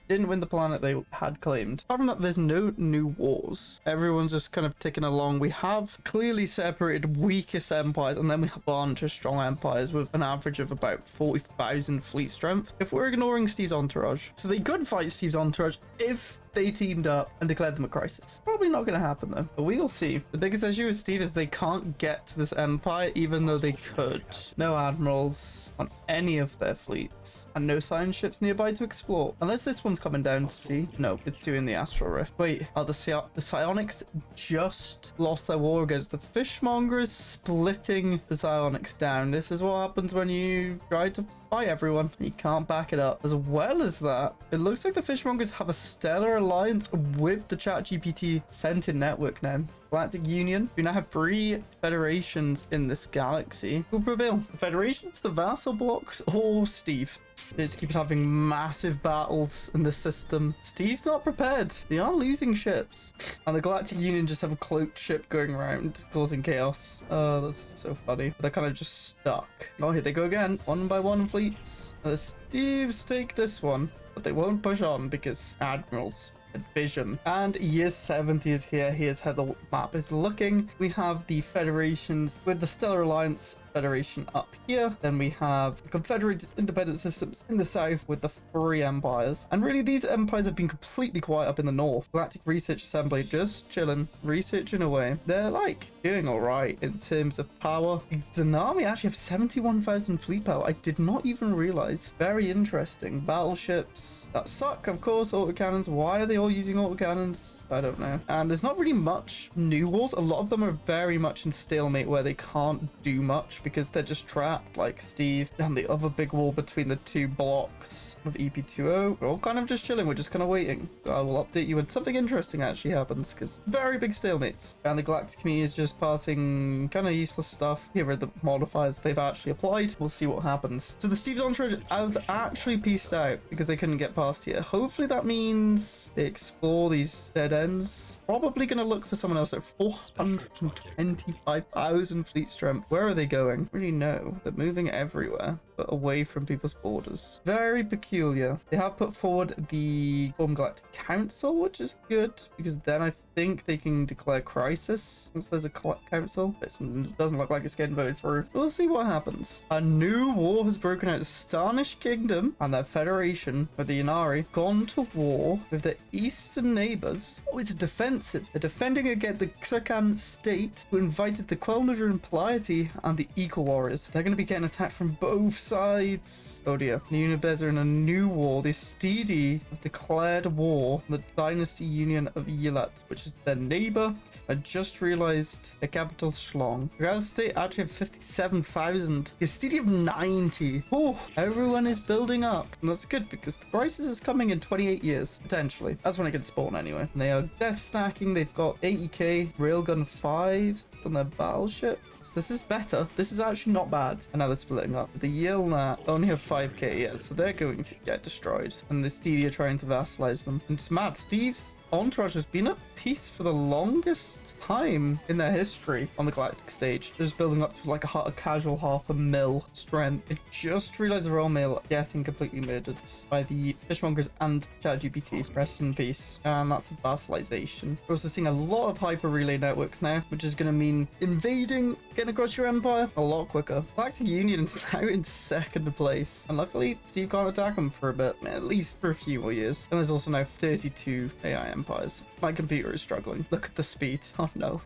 Speaker 1: didn't win the planet they had claimed. Apart from that, there's no new wars. Everyone's just kind of ticking along. We have clearly separated weakest empires, and then we have a bunch of strong empires with an average of about 40,000 fleet strength. If we're ignoring Steve's entourage. So they could fight Steve's entourage if they teamed up and declared them a crisis. Probably not going to happen though, but we will see. The biggest issue with Steve is they can't get to this empire even though they could. No admirals on any of their fleets and no science ships nearby to explore. Unless this one's coming down to sea. No, it's doing the astral rift. Wait, the psionics just lost their war against the fishmongers, splitting the psionics down. This is what happens when you try to fight everyone. You can't back it up. As well as that, it looks like the fishmongers have a stellar alliance with the ChatGPT sentient network now. Galactic Union. We now have 3 federations in this galaxy. Who will prevail? The Federations, the vassal blocks, or Steve? They just keep having massive battles in the system. Steve's not prepared. They are losing ships. And the Galactic Union just have a cloaked ship going around, causing chaos. Oh, that's so funny. They're kind of just stuck. Oh, here they go again. One by one fleets. The Steves take this one, but they won't push on because admirals. Vision. And year 70 is here. Here's how the map is looking. We have the federations with the Stellar Alliance Federation up here. Then we have the Confederated Independent Systems in the south with the 3 empires. And really, these empires have been completely quiet up in the north. Galactic Research Assembly just chilling, researching away. They're like doing all right in terms of power. The Tsunami actually have 71,000 fleet power. I did not even realize. Very interesting. Battleships that suck, of course. Autocannons. Why are they all using autocannons? I don't know. And there's not really much new wars. A lot of them are very much in stalemate where they can't do much because they're just trapped, like Steve and the other big wall between the 2 blocks of EP20. We're all kind of just chilling. We're just kind of waiting. I will update you when something interesting actually happens because very big stalemates. And the Galactic community is just passing kind of useless stuff. Here are the modifiers they've actually applied. We'll see what happens. So the Steve's entourage has actually pieced out because they couldn't get past here. Hopefully that means they explore these dead ends. Probably going to look for someone else at 425,000 fleet strength. Where are they going? Really know. They're moving everywhere, but away from people's borders. Very peculiar. They have put forward the Galactic Council, which is good because then I think they can declare crisis once there's a council. It doesn't look like it's getting voted through. We'll see what happens. A new war has broken out. Starnish Kingdom and their federation with the Inari gone to war with their eastern neighbors. Oh, it's defensive. They're defending against the Xercan state who invited the Quelnadrin and Piety and the Eco Warriors. They're going to be getting attacked from both sides. Oh dear. The Unibes are in a new war. The Estidi have declared war on the Dynasty Union of Yilat, which is their neighbor. I just realized the capital's Schlong. The Gaza state actually have 57,000. The Estidi have 90. Oh, everyone is building up. And that's good because the crisis is coming in 28 years, potentially. That's when it can spawn anyway. And they are death stacking. They've got 80k railgun 5 on their battleship. This is better. This is actually not bad. And now they're splitting up. The Yilnat only have 5k yet, so they're going to get destroyed. And the Stevie are trying to vassalize them. And it's mad. Steve's entourage has been at peace for the longest time in their history on the Galactic stage. They're just building up to like a casual 500,000 strength. I just realized the Royal Mail getting completely murdered by the fishmongers and ChatGPT. Rest in peace. And that's a vassalization. We're also seeing a lot of hyper relay networks now, which is going to mean invading, getting across your empire a lot quicker. Galactic Union is now in second place. And luckily, Steve can't attack them for a bit, at least for a few more years. And there's also now 32 AI empires. My computer is struggling. Look at the speed. Oh no.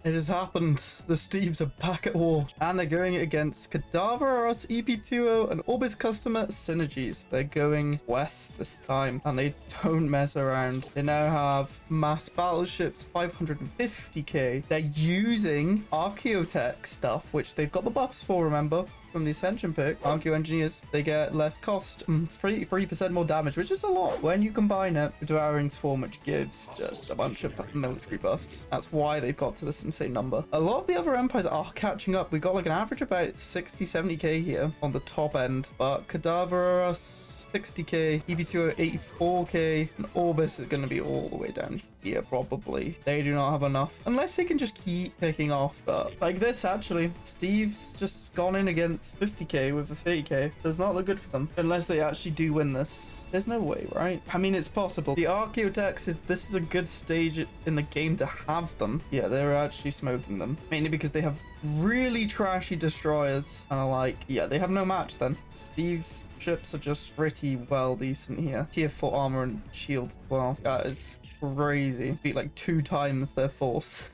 Speaker 1: It has happened. The Steves are back at war. And they're going against Cadaveros, EP20, and Orbis Customer Synergies. They're going west this time. And they don't mess around. They now have mass battleships, 550k. They're using Archaeotech stuff, which they've got the buffs for, remember? From the Ascension pick, Archeo Engineers, they get less cost, 3% more damage, which is a lot when you combine it with Devouring Swarm, which gives just a bunch of military buffs. That's why they've got to this insane number. A lot of the other empires are catching up. We got like an average about 60, 70k here on the top end, but Cadaveros 60k, EP2 84k, and Orbis is going to be all the way down here probably. They do not have enough unless they can just keep picking off. But like this, actually, Steve's just gone in against 50k with a 30k. Does not look good for them unless they actually do win this. There's no way, right? I mean, it's possible. The Archaeotechs this is a good stage in the game to have them. Yeah, they're actually smoking them, mainly because they have really trashy destroyers and are like, yeah, they have no match then. Steve's ships are just pretty well decent here. Tier 4 armor and shields. Well, that is crazy. Beat like 2 times their force.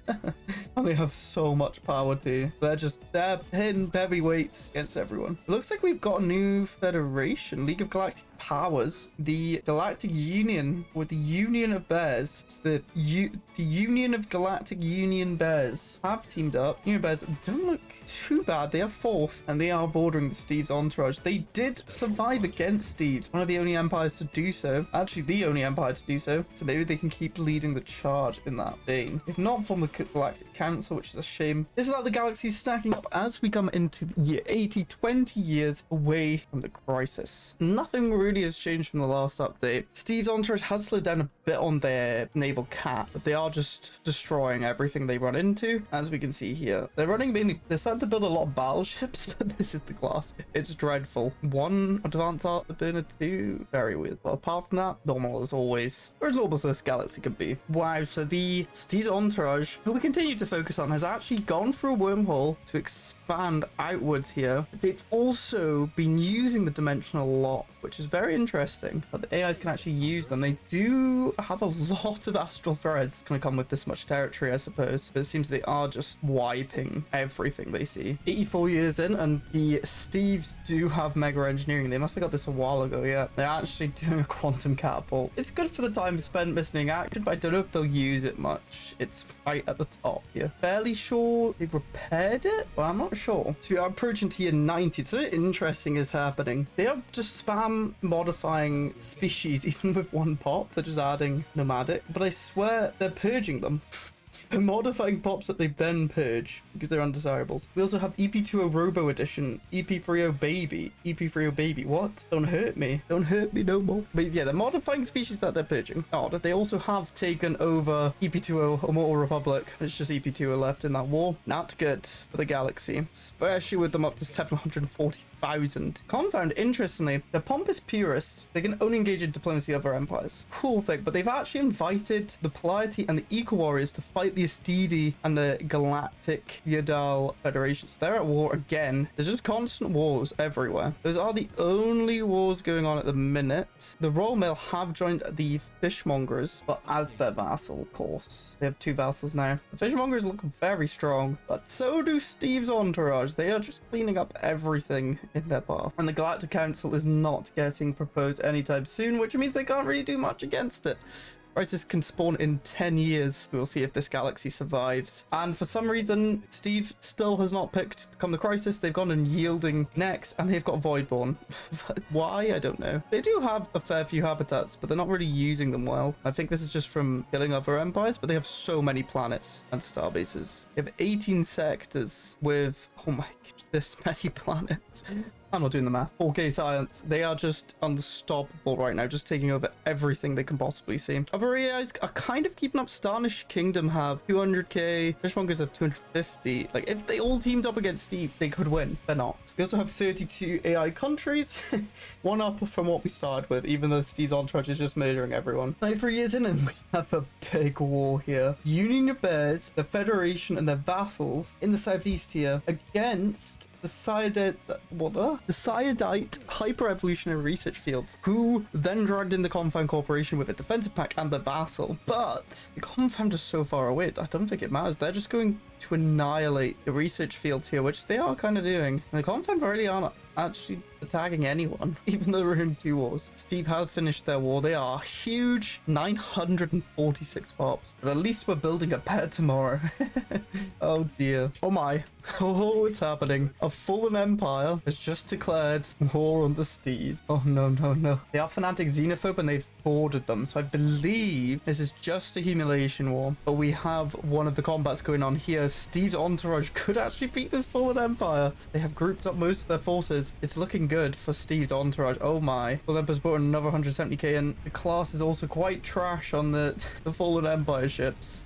Speaker 1: And they have so much power too. They're hitting heavyweights against everyone. It looks like we've got a new federation, League of Galactic Powers, the Galactic Union with the Union of Bears. The Union of Galactic Union Bears have teamed up. Union Bears don't look too bad. They are 4th and they are bordering the Steve's entourage. They did survive against Steve's, one of the only empires to do so. Actually, the only empire to do so. So maybe they can keep leading the charge in that vein. If not from the Galactic Council, which is a shame. This is how the galaxy is stacking up as we come into year 80, 20 years away from the crisis. Nothing really has changed from the last update. Steve's entourage has slowed down a bit on their naval cap, but they are just destroying everything they run into, as we can see here. They're starting to build a lot of battleships, but this is the class. It's dreadful. 1 advanced afterburner, 2 very weird. But apart from that, normal as always. Or as normal as this galaxy could be. Wow, so the Steve's entourage, who we continue to focus on, has actually gone through a wormhole to expand outwards here. They've also been using the dimensional lock, which is very interesting, but the AIs can actually use them. They do have a lot of astral threads going to come with this much territory, I suppose, but it seems they are just wiping everything they see. 84 years in, and the Steves do have mega engineering. They must have got this a while ago. Yeah, they're actually doing a quantum catapult. It's good for the time spent missing action, but I don't know if they'll use it much. It's right at the top here. Fairly sure they've repaired it, but I'm not sure. So we are approaching tier 90. Something interesting is happening. They are just spam modifying species even with 1 pop. They're just adding nomadic, but I swear they're purging them. They're modifying pops that they then purge because they're undesirables. We also have EP20 Robo Edition, EP30 Baby, EP30 Baby. What? Don't hurt me. Don't hurt me no more. But yeah, they're modifying species that they're purging. Oh, they also have taken over EP20 Immortal Republic. It's just EP20 left in that war. Not good for the galaxy, especially with them up to 740,000. Confound, interestingly, the Pompous Purists, they can only engage in diplomacy of other empires. Cool thing, but they've actually invited the Pleiade and the Eco Warriors to fight the Astidi and the Galactic Theodal Federations. They're at war again. There's just constant wars everywhere. Those are the only wars going on at the minute. The Royal Mail have joined the Fishmongers, but as their vassal, of course. They have 2 vassals now. The Fishmongers look very strong, but so do Steve's entourage. They are just cleaning up everything in their path. And the Galactic Council is not getting proposed anytime soon, which means they can't really do much against it. Crisis can spawn in 10 years. We'll see if this galaxy survives. And for some reason, Steve still has not picked Become the Crisis. They've gone and Yielding next, and they've got Voidborn. Why? I don't know. They do have a fair few habitats, but they're not really using them well. I think this is just from killing other empires, but they have so many planets and star bases. They have 18 sectors with, oh my gosh, this many planets. I'm not doing the math. 4K science. They are just unstoppable right now, just taking over everything they can possibly see. Other AIs are kind of keeping up. Starnish Kingdom have 200k. Fishmongers have 250. Like, if they all teamed up against Steve, they could win. They're not. We also have 32 AI countries. 1 up from what we started with, even though Steve's entourage is just murdering everyone. 93 years in, and we have a big war here. Union of Bears, the Federation, and their vassals in the southeast here against the the Cyadite hyper-evolutionary research fields, who then dragged in the Confound Corporation with a defensive pack and the vassal. But the Confound is so far away, I don't think it matters. They're just going to annihilate the research fields here, which they are kind of doing. And the Confound really aren't actually attacking anyone, even though we're in 2 wars. Steve has finished their war. They are huge, 946 pops. But at least we're building a pet tomorrow. Oh dear. Oh my. Oh, it's happening. A fallen empire has just declared war on the Steve. Oh no, no, no. They are fanatic xenophobe and they've boarded them. So I believe this is just a humiliation war. But we have one of the combats going on here. Steve's entourage could actually beat this fallen empire. They have grouped up most of their forces. It's looking good for Steve's entourage. Oh my. Fallen Empire's brought in another 170k, and the class is also quite trash on the Fallen Empire ships.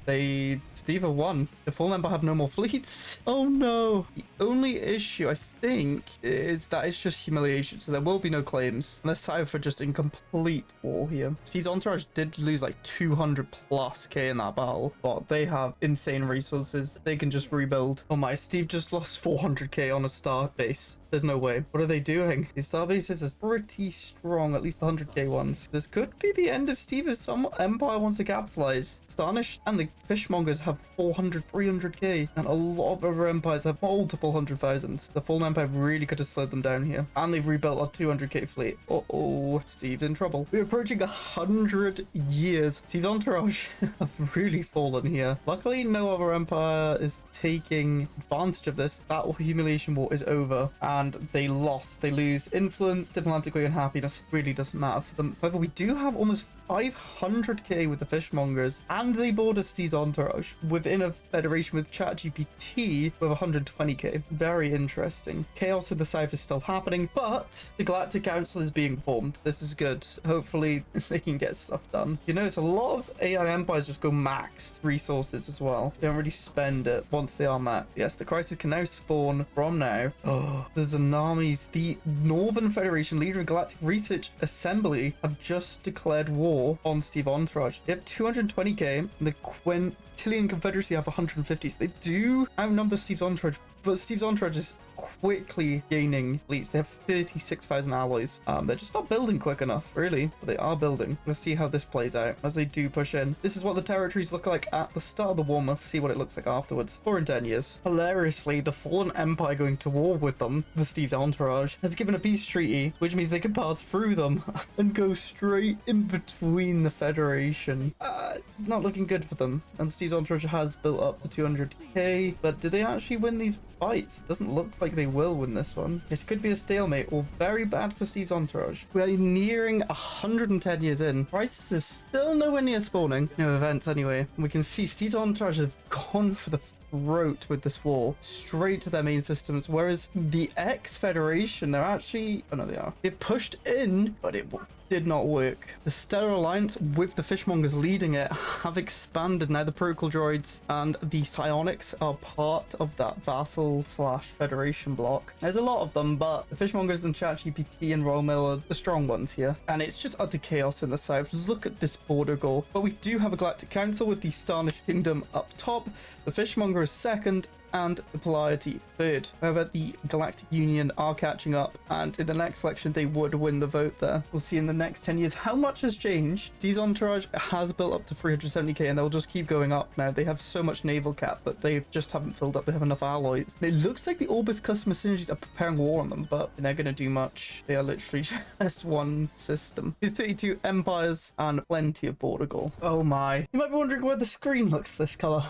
Speaker 1: Steve have won. The Fallen Empire have no more fleets. Oh no. The only issue, I think, is that it's just humiliation, so there will be no claims unless Cypher just in complete war here. Steve's entourage did lose like 200 plus k in that battle, but they have insane resources. They can just rebuild. Oh my, Steve just lost 400k on a star base. There's no way. What are they doing? These star bases are pretty strong, at least the 100k ones. This could be the end of Steve if some empire wants to capitalize. Starnish and the fishmongers have 400, 300k, and a lot of other empires have multiple 100,000s. The Fallen Empire really could have slowed them down here. And they've rebuilt a 200k fleet. Uh-oh, Steve's in trouble. We're approaching 100 years. Steve's entourage have really fallen here. Luckily, no other empire is taking advantage of this. That humiliation war is over. And they lost. They lose influence, diplomatic way, and happiness. Really doesn't matter for them. However, we do have almost 500k with the fishmongers, and they board a Steve's entourage within a federation with ChatGPT with 120k. Very interesting. Chaos in the south is still happening, but the Galactic Council is being formed. This is good. Hopefully they can get stuff done. You notice a lot of AI empires just go max resources as well. They don't really spend it once they are max. Yes, the crisis can now spawn from now. Oh, the tsunamis. The Northern Federation, leader of Galactic Research Assembly, have just declared war on Steve entourage. They have 220k, and the Quintillion Confederacy have 150, so they do outnumber Steve's entourage, but Steve's entourage is quickly gaining fleets. They have 36,000 alloys. They're just not building quick enough, really, but they are building. Let's see how this plays out as they do push in. This is what the territories look like at the start of the war. Let's see what it looks like afterwards. 4 and 10 years. Hilariously, the Fallen Empire going to war with them, the Steve's entourage, has given a peace treaty, which means they can pass through them and go straight in between the Federation. It's not looking good for them. And Steve's entourage has built up to 200k, but do they actually win these fights? It doesn't look like they will win this one. This could be a stalemate, or very bad for Steve's entourage. We are nearing 110 years in. Crisis is still nowhere near spawning. No events anyway. And we can see Steve's entourage have gone for the throat with this war, straight to their main systems, whereas the X-Federation, they're actually, oh no, they are. They pushed in, but it did not work. The Stellar Alliance, with the fishmongers leading it, have expanded. Now the protocol droids and the psionics are part of that vassal slash federation block. There's a lot of them, but the fishmongers and ChatGPT and Royal Mill are the strong ones here. And it's just utter chaos in the south. Look at this border goal. But we do have a Galactic Council with the Starnish Kingdom up top. The fishmonger is second, and the Polarity third. However, the Galactic Union are catching up, and in the next election they would win the vote there. We'll see in the next 10 years how much has changed. Steve's entourage has built up to 370k, and they'll just keep going up now. They have so much naval cap that they just haven't filled up. They have enough alloys. It looks like the Orbis customer synergies are preparing war on them, but they're going to do much. They are literally just one system. 32 empires and plenty of border goal. Oh my. You might be wondering why the screen looks this color.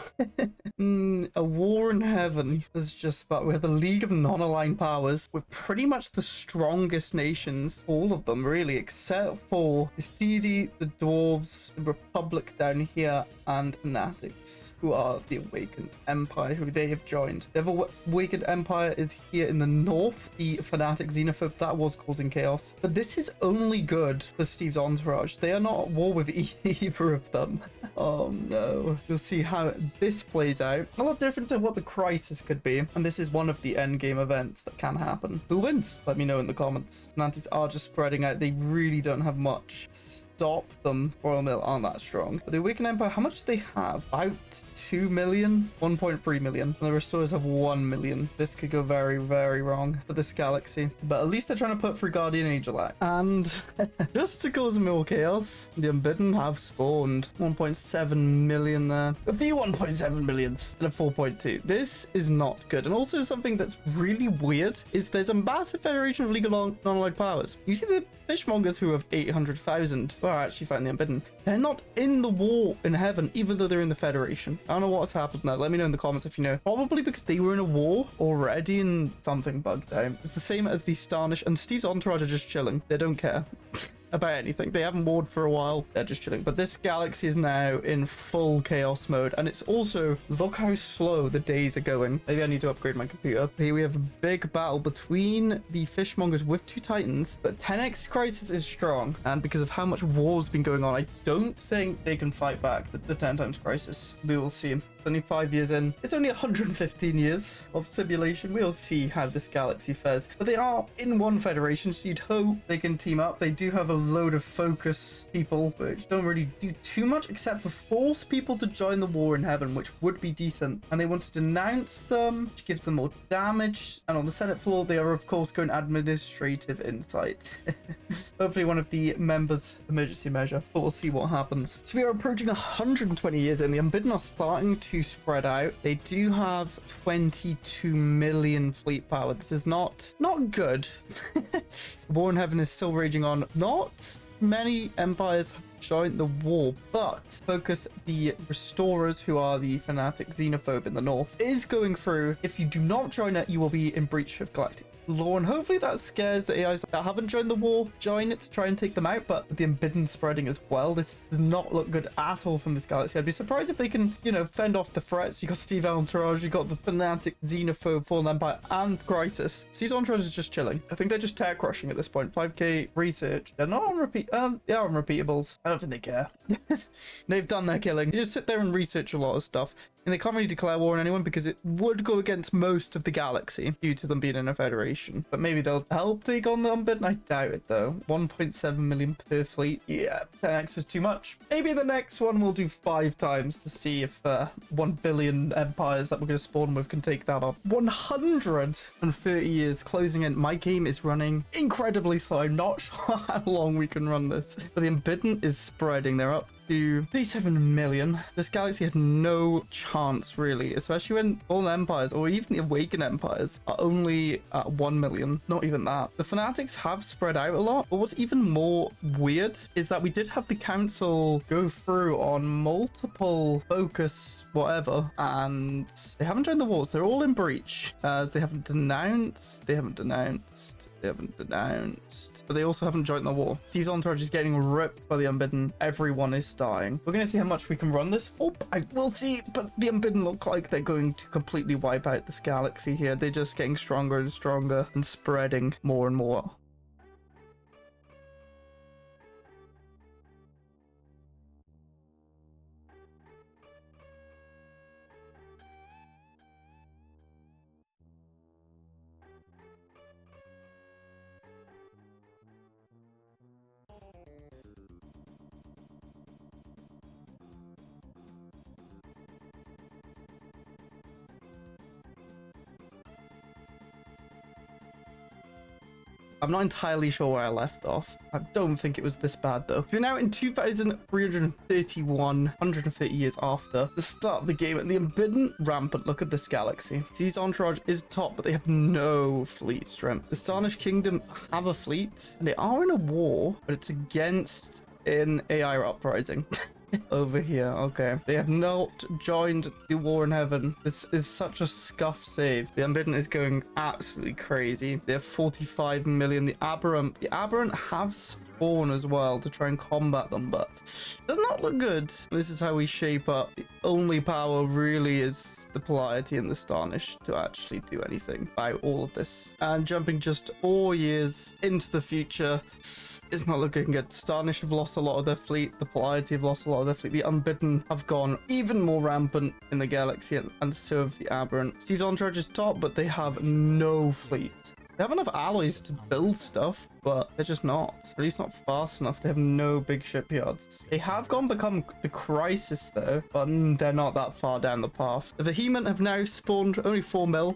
Speaker 1: A war in heaven is just about. We have the League of Non-Aligned Powers with pretty much the strongest nations, all of them really, except for the Steedy, the Dwarves, the Republic down here, and Natics, who are the Awakened Empire, who they have joined. The other Awakened Empire is here in the north, the Fanatic Xenophobe, that was causing chaos. But this is only good for Steve's entourage. They are not at war with either of them. Oh no. You'll see how this plays out. A lot different to what the crisis could be, and this is one of the endgame events that can happen. Who wins? Let me know in the comments. Nantes are just spreading out. They really don't have much stop them. Royal Mill aren't that strong. But the Awakened Empire, how much do they have? About 2 million? 1.3 million. And the Restorers have 1 million. This could go very, very wrong for this galaxy. But at least they're trying to put through Guardian Angel out. And just to cause more chaos, the Unbidden have spawned 1.7 million there. A few 1.7 millions and a 4.2. This is not good. And also something that's really weird is there's a massive federation of legal non-allied powers. You see the fishmongers who have 800,000 who are actually fighting the Unbidden. They're not in the war in heaven, even though they're in the Federation. I don't know what's happened there. Let me know in the comments if you know. Probably because they were in a war already and something bugged out. It's the same as the Starnish, and Steve's entourage are just chilling. They don't care about anything. They haven't warred for a while. They're just chilling. But this galaxy is now in full chaos mode, and it's also, look how slow the days are going. Maybe I need to upgrade my computer. Here we have a big battle between the fishmongers with two titans, but 10x crisis is strong, and because of how much war's been going on, I don't think they can fight back the 10 times crisis. We will see. Only 5 years in. It's only 115 years of simulation. We'll see how this galaxy fares. But they are in one federation, so you'd hope they can team up. They do have a load of focus people, which don't really do too much except for force people to join the war in heaven, which would be decent. And they want to denounce them, which gives them more damage. And on the Senate floor, they are, of course, going administrative insight. Hopefully one of the members' emergency measure, but we'll see what happens. So we are approaching 120 years in. The Unbidden are starting to spread out. They do have 22 million fleet power. This is not good. War in Heaven is still raging on. Not many empires have joined the war, but focus the Restorers, who are the fanatic xenophobe in the north, is going through. If you do not join it, you will be in breach of Galactic law, and hopefully that scares the AIs that haven't joined the war, join it to try and take them out. But with the Unbidden spreading as well, this does not look good at all from this galaxy. I'd be surprised if they can, you know, fend off the threats. You got Steve Entourage, you got the fanatic xenophobe Fallen Empire, and Crisis. Steve's Entourage is just chilling. I think they're just tear crushing at this point. 5k research. They're not on repeat. They are on repeatables. I don't think they care. They've done their killing. You just sit there and research a lot of stuff, and they can't really declare war on anyone because it would go against most of the galaxy due to them being in a federation. But maybe they'll help take on the Unbidden. I doubt it though. 1.7 million per fleet. Yeah, 10x was too much. Maybe the next one we'll do 5 times to see if 1 billion empires that we're going to spawn with can take that on. 130 years closing in. My game is running incredibly slow. I'm not sure how long we can run this. But the Unbidden is spreading. They're up to 37 million. This galaxy had no chance really, especially when all empires or even the Awakened empires are only at 1 million. Not even that. The fanatics have spread out a lot, but what's even more weird is that we did have the council go through on multiple focus whatever, and they haven't joined the wars. They're all in breach, as they haven't denounced, but they also haven't joined the war. Steve's Entourage is getting ripped by the Unbidden. Everyone is dying. We're going to see how much we can run this for. I will see, but the Unbidden look like they're going to completely wipe out this galaxy here. They're just getting stronger and stronger and spreading more and more. I'm not entirely sure where I left off. I don't think it was this bad though. We're now in 2331, 130 years after the start of the game, and the Unbidden rampant. Look at this galaxy. Steve's Entourage is top, but they have no fleet strength. The Starnish Kingdom have a fleet, and they are in a war, but it's against an AI uprising. Over here, okay. They have not joined the war in heaven. This is such a scuff save. The Unbidden is going absolutely crazy. They have 45 million. The Aberrant have spawn as well to try and combat them, but does not look good. This is how we shape up. The only power really is the Polarity and the Starnish to actually do anything by all of this. And jumping just 4 years into the future, it's not looking good. Starnish have lost a lot of their fleet. The Polarity have lost a lot of their fleet. The Unbidden have gone even more rampant in the galaxy, and so have the Aberrant. Steve's Entourage is top, but they have no fleet. They have enough alloys to build stuff, but they're just not. At least not fast enough. They have no big shipyards. They have become the crisis though, but they're not that far down the path. The Vehement have now spawned only 4 mil,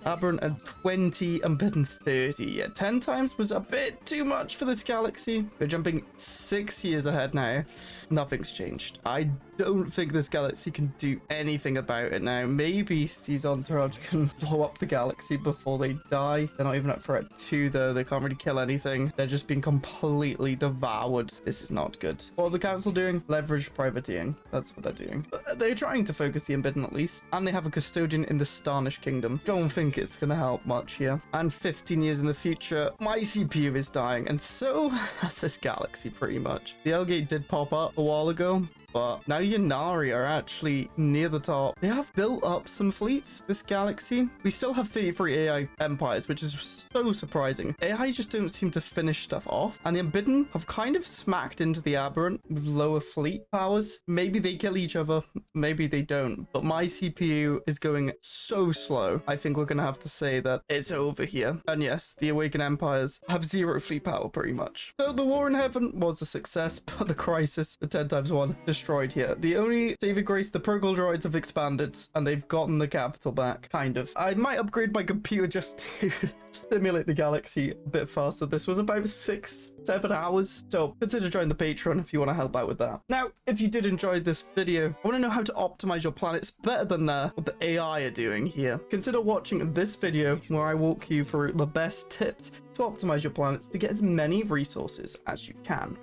Speaker 1: Aberrant at 20, Unbidden 30. Yeah, 10 times was a bit too much for this galaxy. We're jumping 6 years ahead now. Nothing's changed. I don't think this galaxy can do anything about it now. Maybe Steve's Entourage can blow up the galaxy before they die. They're not even at threat 2 though. They can't really kill anything. They're just being completely devoured. This is not good. What are the council doing? Leverage privateering. That's what they're doing. They're trying to focus the Unbidden at least. And they have a custodian in the Starnish Kingdom. Don't think it's gonna help much here. And 15 years in the future, my CPU is dying. And so has this galaxy pretty much. The L-Gate did pop up a while ago, but now Yannari are actually near the top. They have built up some fleets, this galaxy. We still have 33 AI empires, which is so surprising. AI just don't seem to finish stuff off. And the Unbidden have kind of smacked into the Aberrant with lower fleet powers. Maybe they kill each other, maybe they don't. But my CPU is going so slow. I think we're going to have to say that it's over here. And yes, the Awakened Empires have 0 fleet power pretty much. So the War in Heaven was a success, but the Crisis, the 10 times 1, destroyed here. The only saving grace, the Progol droids have expanded and they've gotten the capital back, kind of. I might upgrade my computer just to stimulate the galaxy a bit faster. This was about 6-7 hours, so consider joining the Patreon if you want to help out with that. Now, if you did enjoy this video, I want to know how to optimize your planets better than what the AI are doing here. Consider watching this video where I walk you through the best tips to optimize your planets to get as many resources as you can.